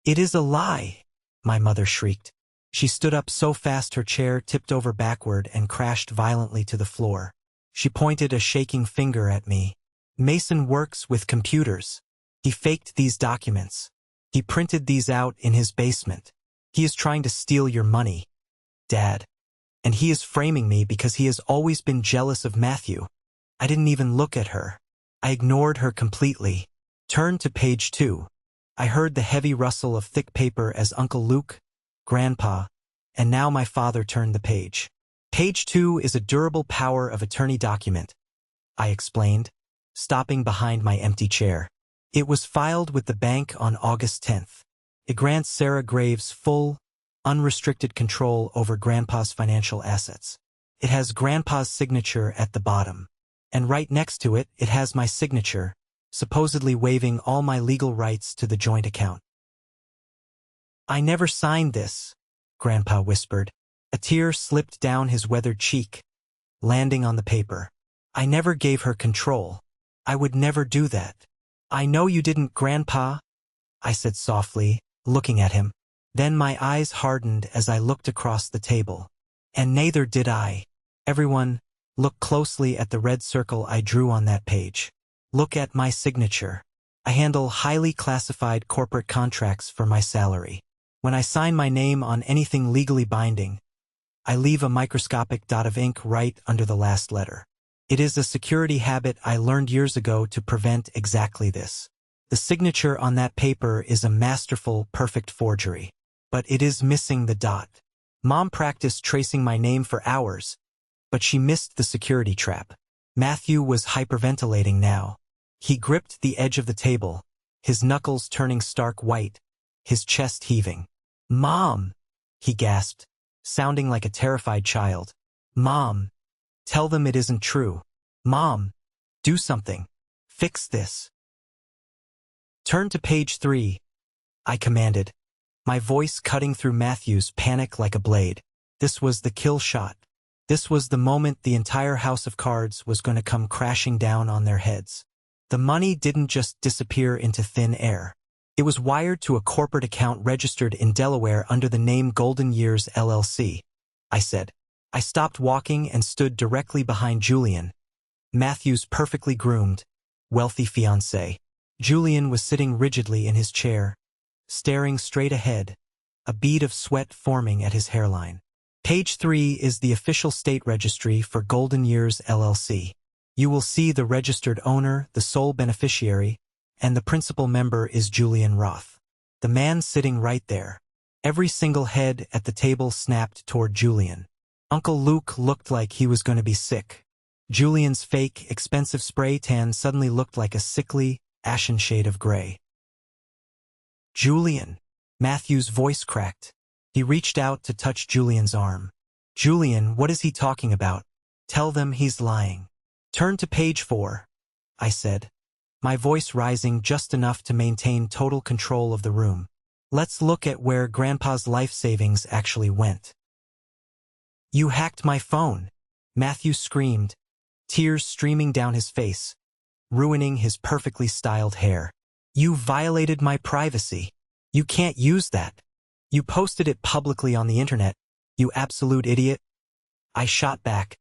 It is a lie, my mother shrieked. She stood up so fast her chair tipped over backward and crashed violently to the floor. She pointed a shaking finger at me. Mason works with computers. He faked these documents. He printed these out in his basement. He is trying to steal your money, Dad. And he is framing me because he has always been jealous of Matthew. I didn't even look at her. I ignored her completely. Turn to page 2. I heard the heavy rustle of thick paper as Uncle Luke, Grandpa, and now my father turned the page. Page 2 is a durable power of attorney document, I explained, stopping behind my empty chair. It was filed with the bank on August 10th. It grants Sarah Graves full, unrestricted control over Grandpa's financial assets. It has Grandpa's signature at the bottom. And right next to it, it has my signature, supposedly waiving all my legal rights to the joint account. I never signed this, Grandpa whispered. A tear slipped down his weathered cheek, landing on the paper. I never gave her control. I would never do that. I know you didn't, Grandpa, I said softly, looking at him. Then my eyes hardened as I looked across the table. And neither did I. Everyone, look closely at the red circle I drew on that page. Look at my signature. I handle highly classified corporate contracts for my salary. When I sign my name on anything legally binding, I leave a microscopic dot of ink right under the last letter. It is a security habit I learned years ago to prevent exactly this. The signature on that paper is a masterful, perfect forgery. But it is missing the dot. Mom practiced tracing my name for hours, but she missed the security trap. Matthew was hyperventilating now. He gripped the edge of the table, his knuckles turning stark white, his chest heaving. "Mom!" he gasped, sounding like a terrified child. "Mom! Tell them it isn't true. Mom! Do something. Fix this." "Turn to page 3, I commanded, my voice cutting through Matthew's panic like a blade. This was the kill shot. This was the moment the entire house of cards was going to come crashing down on their heads. The money didn't just disappear into thin air. It was wired to a corporate account registered in Delaware under the name Golden Years LLC. I said. I stopped walking and stood directly behind Julian, Matthew's perfectly groomed, wealthy fiancé. Julian was sitting rigidly in his chair, staring straight ahead, a bead of sweat forming at his hairline. Page 3 is the official state registry for Golden Years LLC. You will see the registered owner, the sole beneficiary, and the principal member is Julian Roth. The man sitting right there. Every single head at the table snapped toward Julian. Uncle Luke looked like he was going to be sick. Julian's fake, expensive spray tan suddenly looked like a sickly, ashen shade of gray. "Julian." Matthew's voice cracked. He reached out to touch Julian's arm. "Julian, what is he talking about? Tell them he's lying." "Turn to page 4, I said, my voice rising just enough to maintain total control of the room. "Let's look at where Grandpa's life savings actually went." "You hacked my phone," Matthew screamed, tears streaming down his face, ruining his perfectly styled hair. "You violated my privacy. You can't use that. You posted it publicly on the internet, you absolute idiot." I shot back,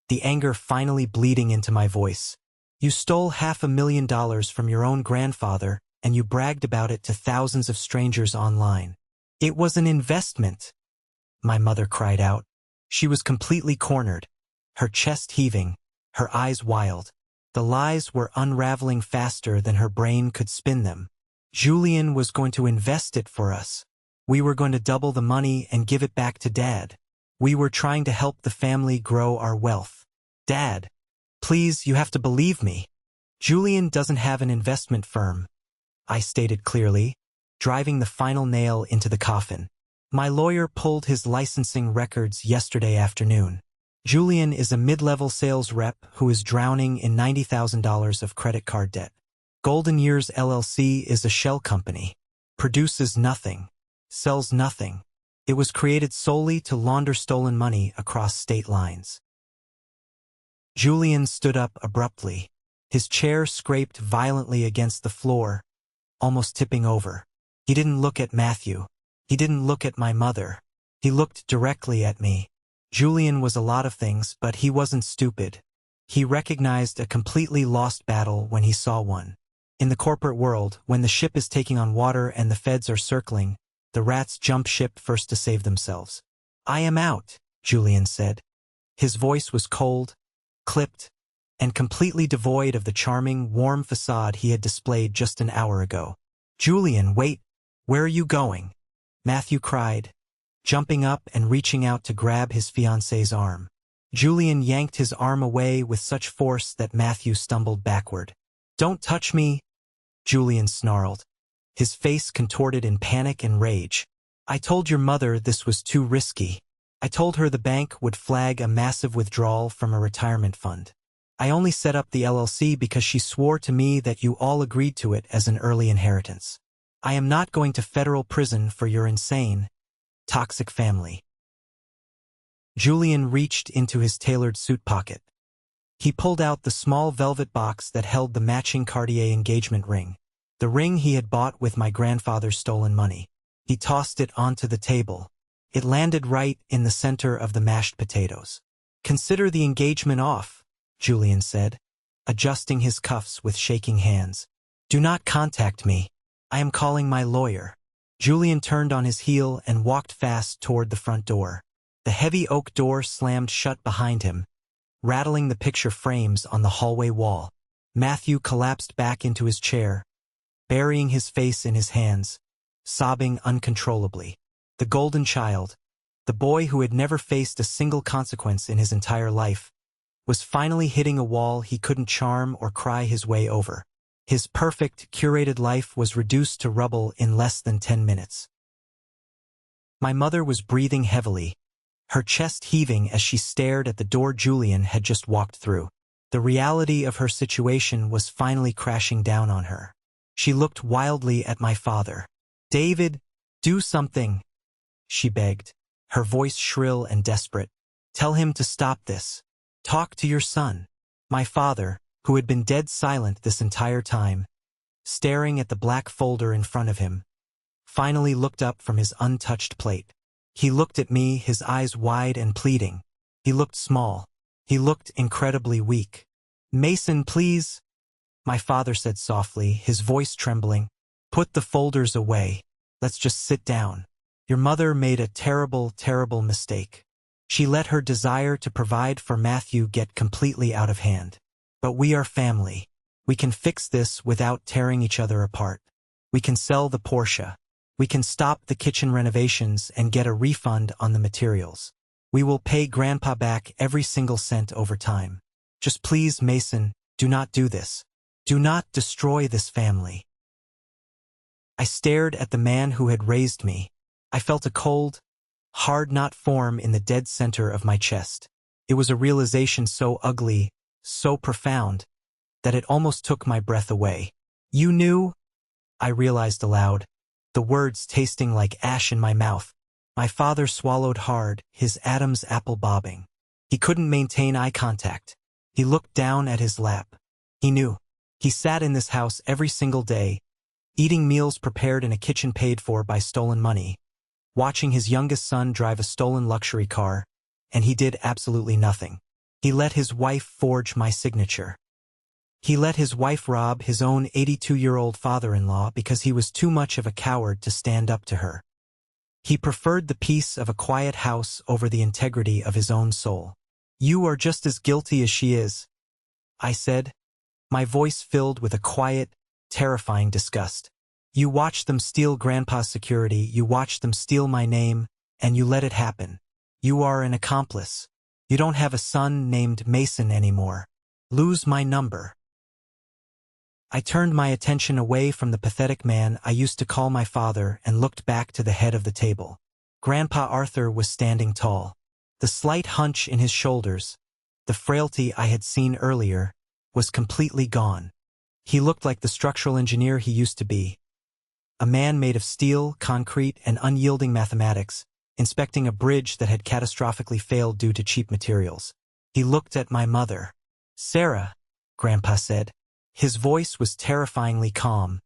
the anger finally bleeding into my voice. "You stole $500,000 from your own grandfather, and you bragged about it to thousands of strangers online. It was an investment," my mother cried out. She was completely cornered, her chest heaving, her eyes wild. The lies were unraveling faster than her brain could spin them. Julian was going to invest it for us. We were going to double the money and give it back to Dad. We were trying to help the family grow our wealth. "Dad, please, you have to believe me. Julian doesn't have an investment firm," I stated clearly, driving the final nail into the coffin. "My lawyer pulled his licensing records yesterday afternoon. Julian is a mid-level sales rep who is drowning in $90,000 of credit card debt. Golden Years LLC is a shell company, produces nothing, sells nothing. It was created solely to launder stolen money across state lines." Julian stood up abruptly. His chair scraped violently against the floor, almost tipping over. He didn't look at Matthew. He didn't look at my mother. He looked directly at me. Julian was a lot of things, but he wasn't stupid. He recognized a completely lost battle when he saw one. In the corporate world, when the ship is taking on water and the feds are circling, the rats jump ship first to save themselves. "I am out," Julian said. His voice was cold, clipped, and completely devoid of the charming, warm facade he had displayed just an hour ago. "Julian, wait, where are you going?" Matthew cried, jumping up and reaching out to grab his fiancée's arm. Julian yanked his arm away with such force that Matthew stumbled backward. "Don't touch me," Julian snarled, his face contorted in panic and rage. "I told your mother this was too risky. I told her the bank would flag a massive withdrawal from a retirement fund. I only set up the LLC because she swore to me that you all agreed to it as an early inheritance. I am not going to federal prison for your insane, toxic family." Julian reached into his tailored suit pocket. He pulled out the small velvet box that held the matching Cartier engagement ring, the ring he had bought with my grandfather's stolen money. He tossed it onto the table. It landed right in the center of the mashed potatoes. "Consider the engagement off," Julian said. adjusting his cuffs with shaking hands. "Do not contact me. I am calling my lawyer." Julian turned on his heel and walked fast toward the front door. The heavy oak door slammed shut behind him, rattling the picture frames on the hallway wall. Matthew collapsed back into his chair, burying his face in his hands, sobbing uncontrollably. The golden child, the boy who had never faced a single consequence in his entire life, was finally hitting a wall he couldn't charm or cry his way over. His perfect, curated life was reduced to rubble in less than 10 minutes. My mother was breathing heavily, her chest heaving as she stared at the door Julian had just walked through. The reality of her situation was finally crashing down on her. She looked wildly at my father. "David, do something," she begged, her voice shrill and desperate. "Tell him to stop this. Talk to your son." My father, who had been dead silent this entire time, staring at the black folder in front of him, finally looked up from his untouched plate. He looked at me, his eyes wide and pleading. He looked small. He looked incredibly weak. "Mason, please," my father said softly, his voice trembling. "Put the folders away. Let's just sit down. Your mother made a terrible, terrible mistake. She let her desire to provide for Matthew get completely out of hand. But we are family. We can fix this without tearing each other apart. We can sell the Porsche. We can stop the kitchen renovations and get a refund on the materials. We will pay Grandpa back every single cent over time. Just please, Mason, do not do this. Do not destroy this family." I stared at the man who had raised me. I felt a cold, hard knot form in the dead center of my chest. It was a realization so ugly, so profound, that it almost took my breath away. "You knew?" I realized aloud, the words tasting like ash in my mouth. My father swallowed hard, his Adam's apple bobbing. He couldn't maintain eye contact. He looked down at his lap. He knew. He sat in this house every single day, eating meals prepared in a kitchen paid for by stolen money, watching his youngest son drive a stolen luxury car, and he did absolutely nothing. He let his wife forge my signature. He let his wife rob his own 82-year-old father-in-law because he was too much of a coward to stand up to her. He preferred the peace of a quiet house over the integrity of his own soul. "You are just as guilty as she is," I said, my voice filled with a quiet, terrifying disgust. "You watched them steal Grandpa's security, you watched them steal my name, and you let it happen. You are an accomplice. You don't have a son named Mason anymore. Lose my number." I turned my attention away from the pathetic man I used to call my father and looked back to the head of the table. Grandpa Arthur was standing tall. The slight hunch in his shoulders, the frailty I had seen earlier, was completely gone. He looked like the structural engineer he used to be. A man made of steel, concrete, and unyielding mathematics, inspecting a bridge that had catastrophically failed due to cheap materials. He looked at my mother. "Sarah," Grandpa said. His voice was terrifyingly calm,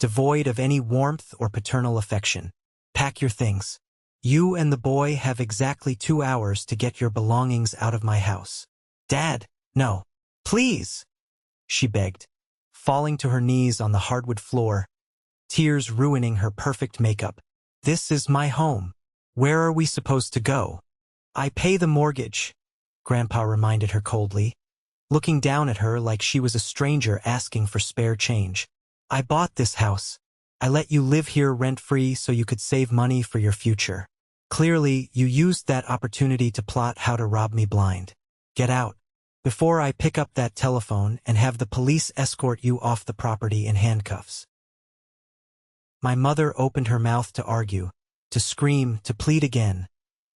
devoid of any warmth or paternal affection. "Pack your things. You and the boy have exactly 2 hours to get your belongings out of my house." "Dad, no. Please," she begged, falling to her knees on the hardwood floor, tears ruining her perfect makeup. "This is my home. Where are we supposed to go?" "I pay the mortgage," Grandpa reminded her coldly, looking down at her like she was a stranger asking for spare change. "I bought this house. I let you live here rent-free so you could save money for your future. Clearly, you used that opportunity to plot how to rob me blind. Get out, before I pick up that telephone and have the police escort you off the property in handcuffs." My mother opened her mouth to argue, to scream, to plead again,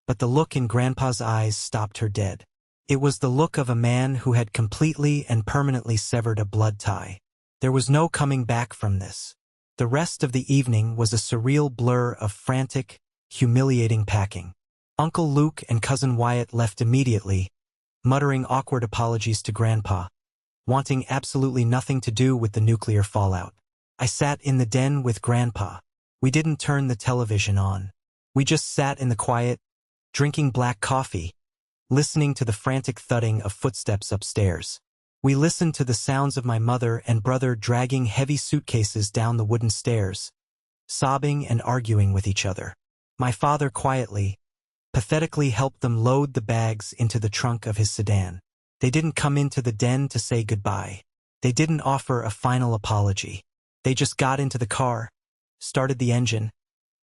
but the look in Grandpa's eyes stopped her dead. It was the look of a man who had completely and permanently severed a blood tie. There was no coming back from this. The rest of the evening was a surreal blur of frantic, humiliating packing. Uncle Luke and Cousin Wyatt left immediately, muttering awkward apologies to Grandpa, wanting absolutely nothing to do with the nuclear fallout. I sat in the den with Grandpa. We didn't turn the television on. We just sat in the quiet, drinking black coffee, listening to the frantic thudding of footsteps upstairs. We listened to the sounds of my mother and brother dragging heavy suitcases down the wooden stairs, sobbing and arguing with each other. My father quietly, pathetically helped them load the bags into the trunk of his sedan. They didn't come into the den to say goodbye. They didn't offer a final apology. They just got into the car, started the engine,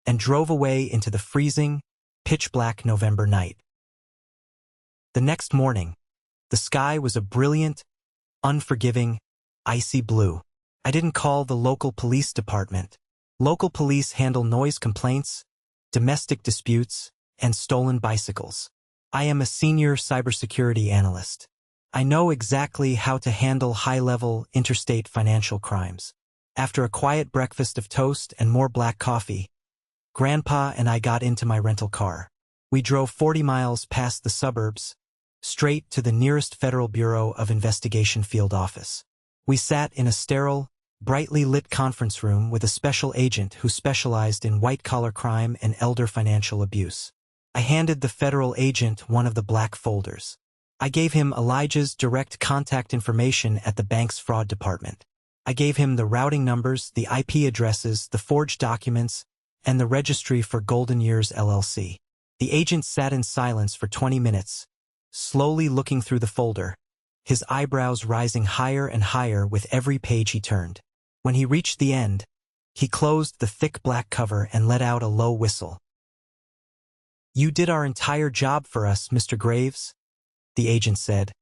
and drove away into the freezing, pitch-black November night. The next morning, the sky was a brilliant, unforgiving, icy blue. I didn't call the local police department. Local police handle noise complaints, domestic disputes, and stolen bicycles. I am a senior cybersecurity analyst. I know exactly how to handle high-level interstate financial crimes. After a quiet breakfast of toast and more black coffee, Grandpa and I got into my rental car. We drove 40 miles past the suburbs, straight to the nearest Federal Bureau of Investigation field office. We sat in a sterile, brightly lit conference room with a special agent who specialized in white-collar crime and elder financial abuse. I handed the federal agent one of the black folders. I gave him Elijah's direct contact information at the bank's fraud department. I gave him the routing numbers, the IP addresses, the forged documents, and the registry for Golden Years LLC. The agent sat in silence for 20 minutes, slowly looking through the folder, his eyebrows rising higher and higher with every page he turned. When he reached the end, he closed the thick black cover and let out a low whistle. "You did our entire job for us, Mr. Graves," the agent said,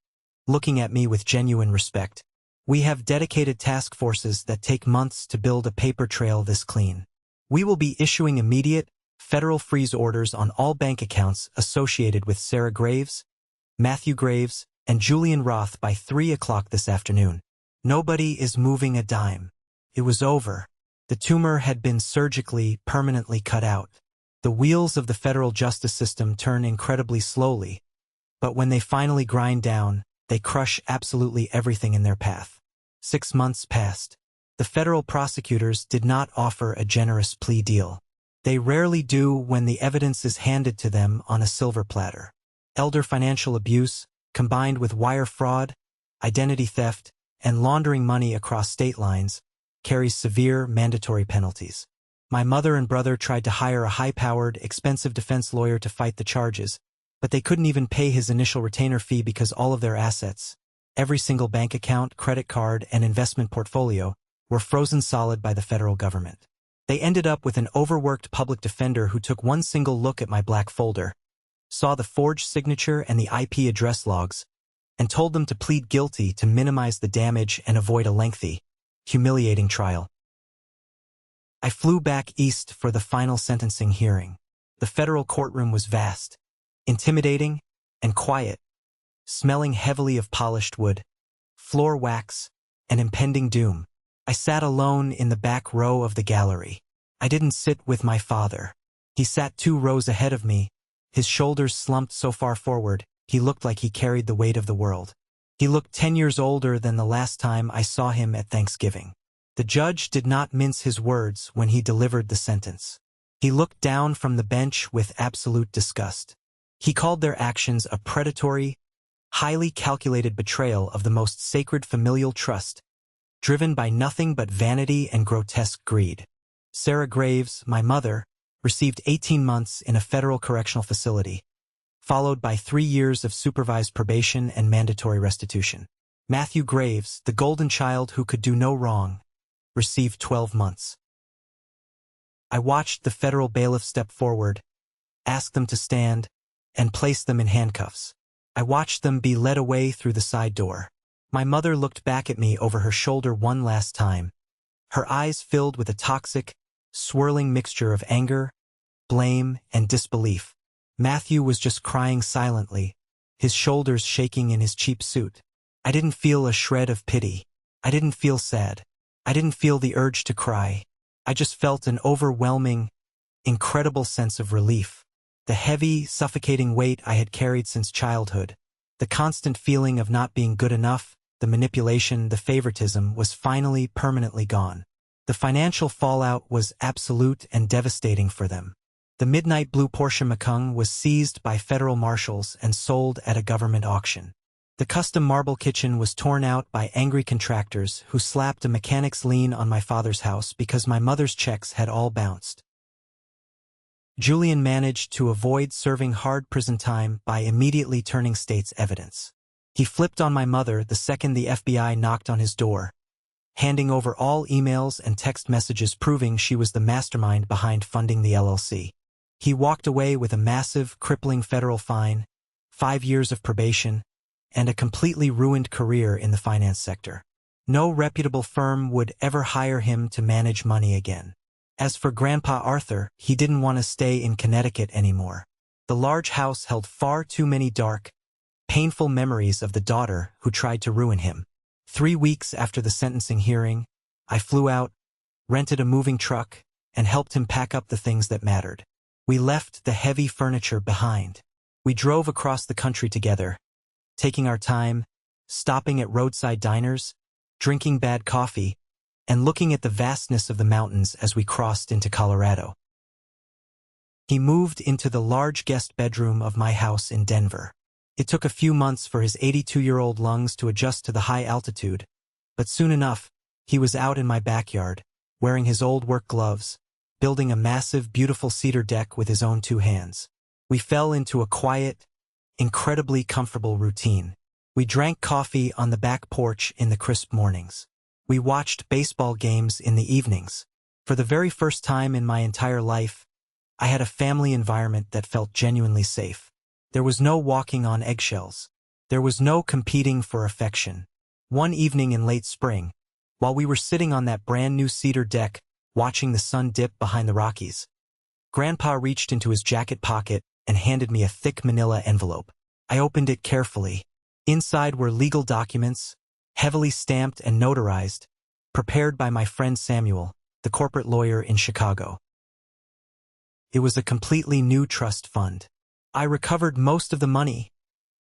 looking at me with genuine respect. "We have dedicated task forces that take months to build a paper trail this clean. We will be issuing immediate, federal freeze orders on all bank accounts associated with Sarah Graves, Matthew Graves, and Julian Roth by 3 o'clock this afternoon. Nobody is moving a dime." It was over. The tumor had been surgically, permanently cut out. The wheels of the federal justice system turn incredibly slowly, but when they finally grind down, they crush absolutely everything in their path. 6 months passed. The federal prosecutors did not offer a generous plea deal. They rarely do when the evidence is handed to them on a silver platter. Elder financial abuse, combined with wire fraud, identity theft, and laundering money across state lines, carries severe mandatory penalties. My mother and brother tried to hire a high-powered, expensive defense lawyer to fight the charges, but they couldn't even pay his initial retainer fee because all of their assets, every single bank account, credit card, and investment portfolio, were frozen solid by the federal government. They ended up with an overworked public defender who took one single look at my black folder, saw the forged signature and the IP address logs, and told them to plead guilty to minimize the damage and avoid a lengthy, humiliating trial. I flew back east for the final sentencing hearing. The federal courtroom was vast, intimidating, and quiet, smelling heavily of polished wood, floor wax, and impending doom. I sat alone in the back row of the gallery. I didn't sit with my father. He sat 2 rows ahead of me, his shoulders slumped so far forward, he looked like he carried the weight of the world. He looked 10 years older than the last time I saw him at Thanksgiving. The judge did not mince his words when he delivered the sentence. He looked down from the bench with absolute disgust. He called their actions a predatory, highly calculated betrayal of the most sacred familial trust, driven by nothing but vanity and grotesque greed. Sarah Graves, my mother, received 18 months in a federal correctional facility, followed by 3 years of supervised probation and mandatory restitution. Matthew Graves, the golden child who could do no wrong, received 12 months. I watched the federal bailiff step forward, ask them to stand, and place them in handcuffs. I watched them be led away through the side door. My mother looked back at me over her shoulder one last time, her eyes filled with a toxic, swirling mixture of anger, blame, and disbelief. Matthew was just crying silently, his shoulders shaking in his cheap suit. I didn't feel a shred of pity. I didn't feel sad. I didn't feel the urge to cry. I just felt an overwhelming, incredible sense of relief. The heavy, suffocating weight I had carried since childhood, the constant feeling of not being good enough, the manipulation, the favoritism was finally permanently gone. The financial fallout was absolute and devastating for them. The midnight blue Porsche Macan was seized by federal marshals and sold at a government auction. The custom marble kitchen was torn out by angry contractors who slapped a mechanic's lien on my father's house because my mother's checks had all bounced. Julian managed to avoid serving hard prison time by immediately turning state's evidence. He flipped on my mother the second the FBI knocked on his door, handing over all emails and text messages proving she was the mastermind behind funding the LLC. He walked away with a massive, crippling federal fine, 5 years of probation, and a completely ruined career in the finance sector. No reputable firm would ever hire him to manage money again. As for Grandpa Arthur, he didn't want to stay in Connecticut anymore. The large house held far too many dark, painful memories of the daughter who tried to ruin him. 3 weeks after the sentencing hearing, I flew out, rented a moving truck, and helped him pack up the things that mattered. We left the heavy furniture behind. We drove across the country together, taking our time, stopping at roadside diners, drinking bad coffee, and looking at the vastness of the mountains as we crossed into Colorado. He moved into the large guest bedroom of my house in Denver. It took a few months for his 82-year-old lungs to adjust to the high altitude, but soon enough, he was out in my backyard, wearing his old work gloves, building a massive, beautiful cedar deck with his own 2 hands. We fell into a quiet, incredibly comfortable routine. We drank coffee on the back porch in the crisp mornings. We watched baseball games in the evenings. For the very first time in my entire life, I had a family environment that felt genuinely safe. There was no walking on eggshells. There was no competing for affection. One evening in late spring, while we were sitting on that brand new cedar deck, watching the sun dip behind the Rockies, Grandpa reached into his jacket pocket and handed me a thick manila envelope. I opened it carefully. Inside were legal documents, heavily stamped and notarized, prepared by my friend Samuel, the corporate lawyer in Chicago. It was a completely new trust fund. I recovered most of the money,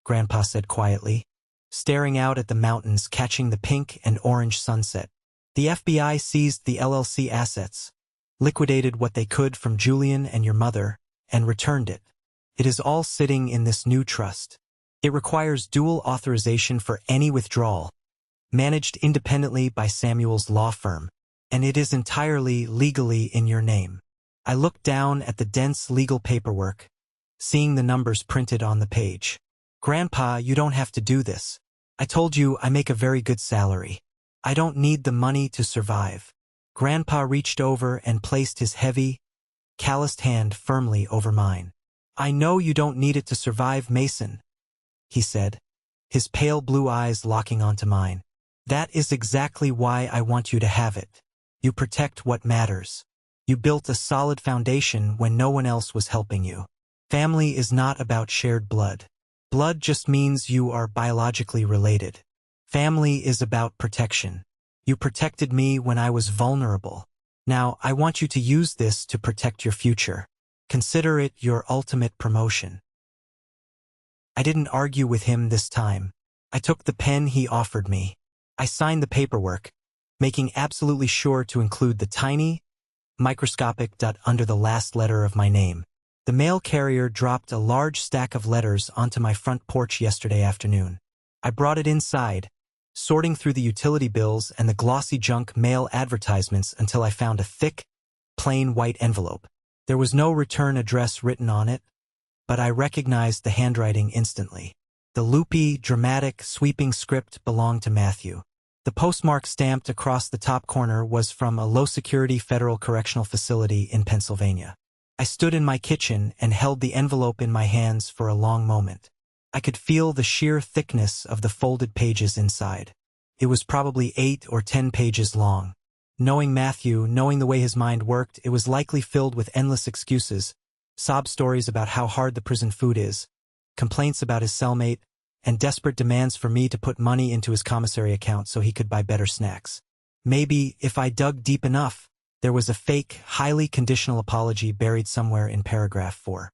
Grandpa said quietly, staring out at the mountains catching the pink and orange sunset. The FBI seized the LLC assets, liquidated what they could from Julian and your mother, and returned it. It is all sitting in this new trust. It requires dual authorization for any withdrawal, managed independently by Samuel's law firm, and it is entirely legally in your name. I looked down at the dense legal paperwork, seeing the numbers printed on the page. Grandpa, you don't have to do this. I told you I make a very good salary. I don't need the money to survive. Grandpa reached over and placed his heavy, calloused hand firmly over mine. I know you don't need it to survive, Mason, he said, his pale blue eyes locking onto mine. That is exactly why I want you to have it. You protect what matters. You built a solid foundation when no one else was helping you. Family is not about shared blood. Blood just means you are biologically related. Family is about protection. You protected me when I was vulnerable. Now, I want you to use this to protect your future. Consider it your ultimate promotion. I didn't argue with him this time. I took the pen he offered me. I signed the paperwork, making absolutely sure to include the tiny, microscopic dot under the last letter of my name. The mail carrier dropped a large stack of letters onto my front porch yesterday afternoon. I brought it inside, sorting through the utility bills and the glossy junk mail advertisements until I found a thick, plain white envelope. There was no return address written on it, but I recognized the handwriting instantly. The loopy, dramatic, sweeping script belonged to Matthew. The postmark stamped across the top corner was from a low-security federal correctional facility in Pennsylvania. I stood in my kitchen and held the envelope in my hands for a long moment. I could feel the sheer thickness of the folded pages inside. It was probably 8 or 10 pages long. Knowing Matthew, knowing the way his mind worked, it was likely filled with endless excuses, sob stories about how hard the prison food is, complaints about his cellmate, and desperate demands for me to put money into his commissary account so he could buy better snacks. Maybe, if I dug deep enough, there was a fake, highly conditional apology buried somewhere in paragraph 4.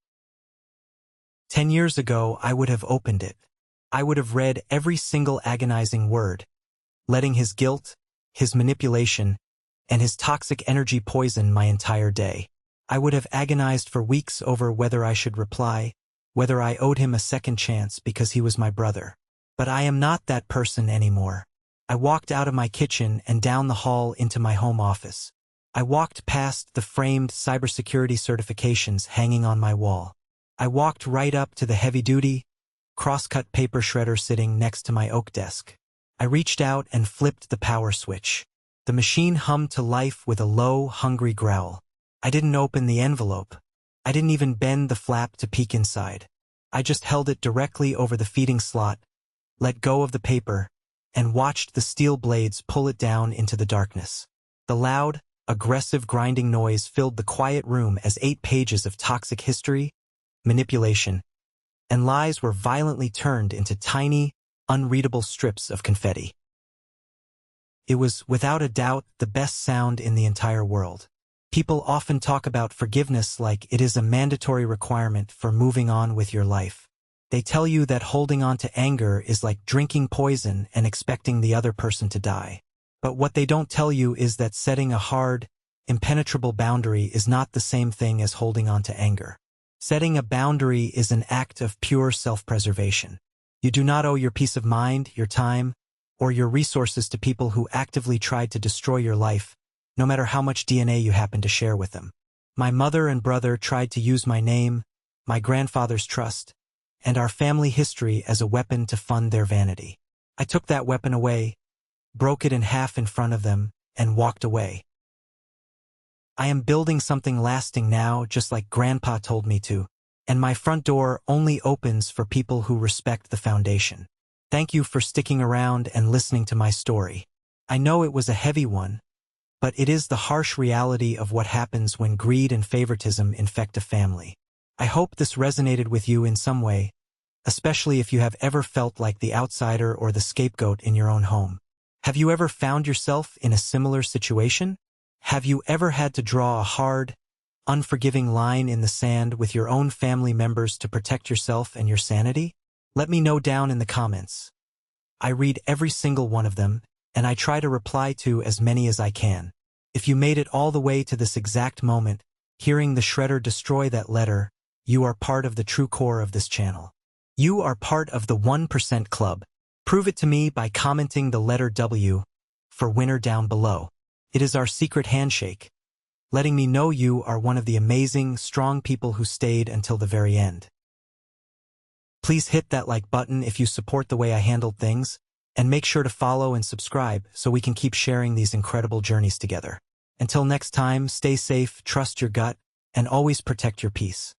10 years ago, I would have opened it. I would have read every single agonizing word, letting his guilt, his manipulation, and his toxic energy poison my entire day. I would have agonized for weeks over whether I should reply, whether I owed him a second chance because he was my brother. But I am not that person anymore. I walked out of my kitchen and down the hall into my home office. I walked past the framed cybersecurity certifications hanging on my wall. I walked right up to the heavy-duty, cross-cut paper shredder sitting next to my oak desk. I reached out and flipped the power switch. The machine hummed to life with a low, hungry growl. I didn't open the envelope. I didn't even bend the flap to peek inside. I just held it directly over the feeding slot, let go of the paper, and watched the steel blades pull it down into the darkness. The loud, aggressive grinding noise filled the quiet room as 8 pages of toxic history, manipulation, and lies were violently turned into tiny, unreadable strips of confetti. It was, without a doubt, the best sound in the entire world. People often talk about forgiveness like it is a mandatory requirement for moving on with your life. They tell you that holding on to anger is like drinking poison and expecting the other person to die. But what they don't tell you is that setting a hard, impenetrable boundary is not the same thing as holding on to anger. Setting a boundary is an act of pure self-preservation. You do not owe your peace of mind, your time, or your resources to people who actively tried to destroy your life, no matter how much DNA you happen to share with them. My mother and brother tried to use my name, my grandfather's trust, and our family history as a weapon to fund their vanity. I took that weapon away, broke it in half in front of them, and walked away. I am building something lasting now, just like Grandpa told me to, and my front door only opens for people who respect the foundation. Thank you for sticking around and listening to my story. I know it was a heavy one, but it is the harsh reality of what happens when greed and favoritism infect a family. I hope this resonated with you in some way, especially if you have ever felt like the outsider or the scapegoat in your own home. Have you ever found yourself in a similar situation? Have you ever had to draw a hard, unforgiving line in the sand with your own family members to protect yourself and your sanity? Let me know down in the comments. I read every single one of them, and I try to reply to as many as I can. If you made it all the way to this exact moment, hearing the shredder destroy that letter, you are part of the true core of this channel. You are part of the 1% club. Prove it to me by commenting the letter W for winner down below. It is our secret handshake, letting me know you are one of the amazing, strong people who stayed until the very end. Please hit that like button if you support the way I handled things, and make sure to follow and subscribe so we can keep sharing these incredible journeys together. Until next time, stay safe, trust your gut, and always protect your peace.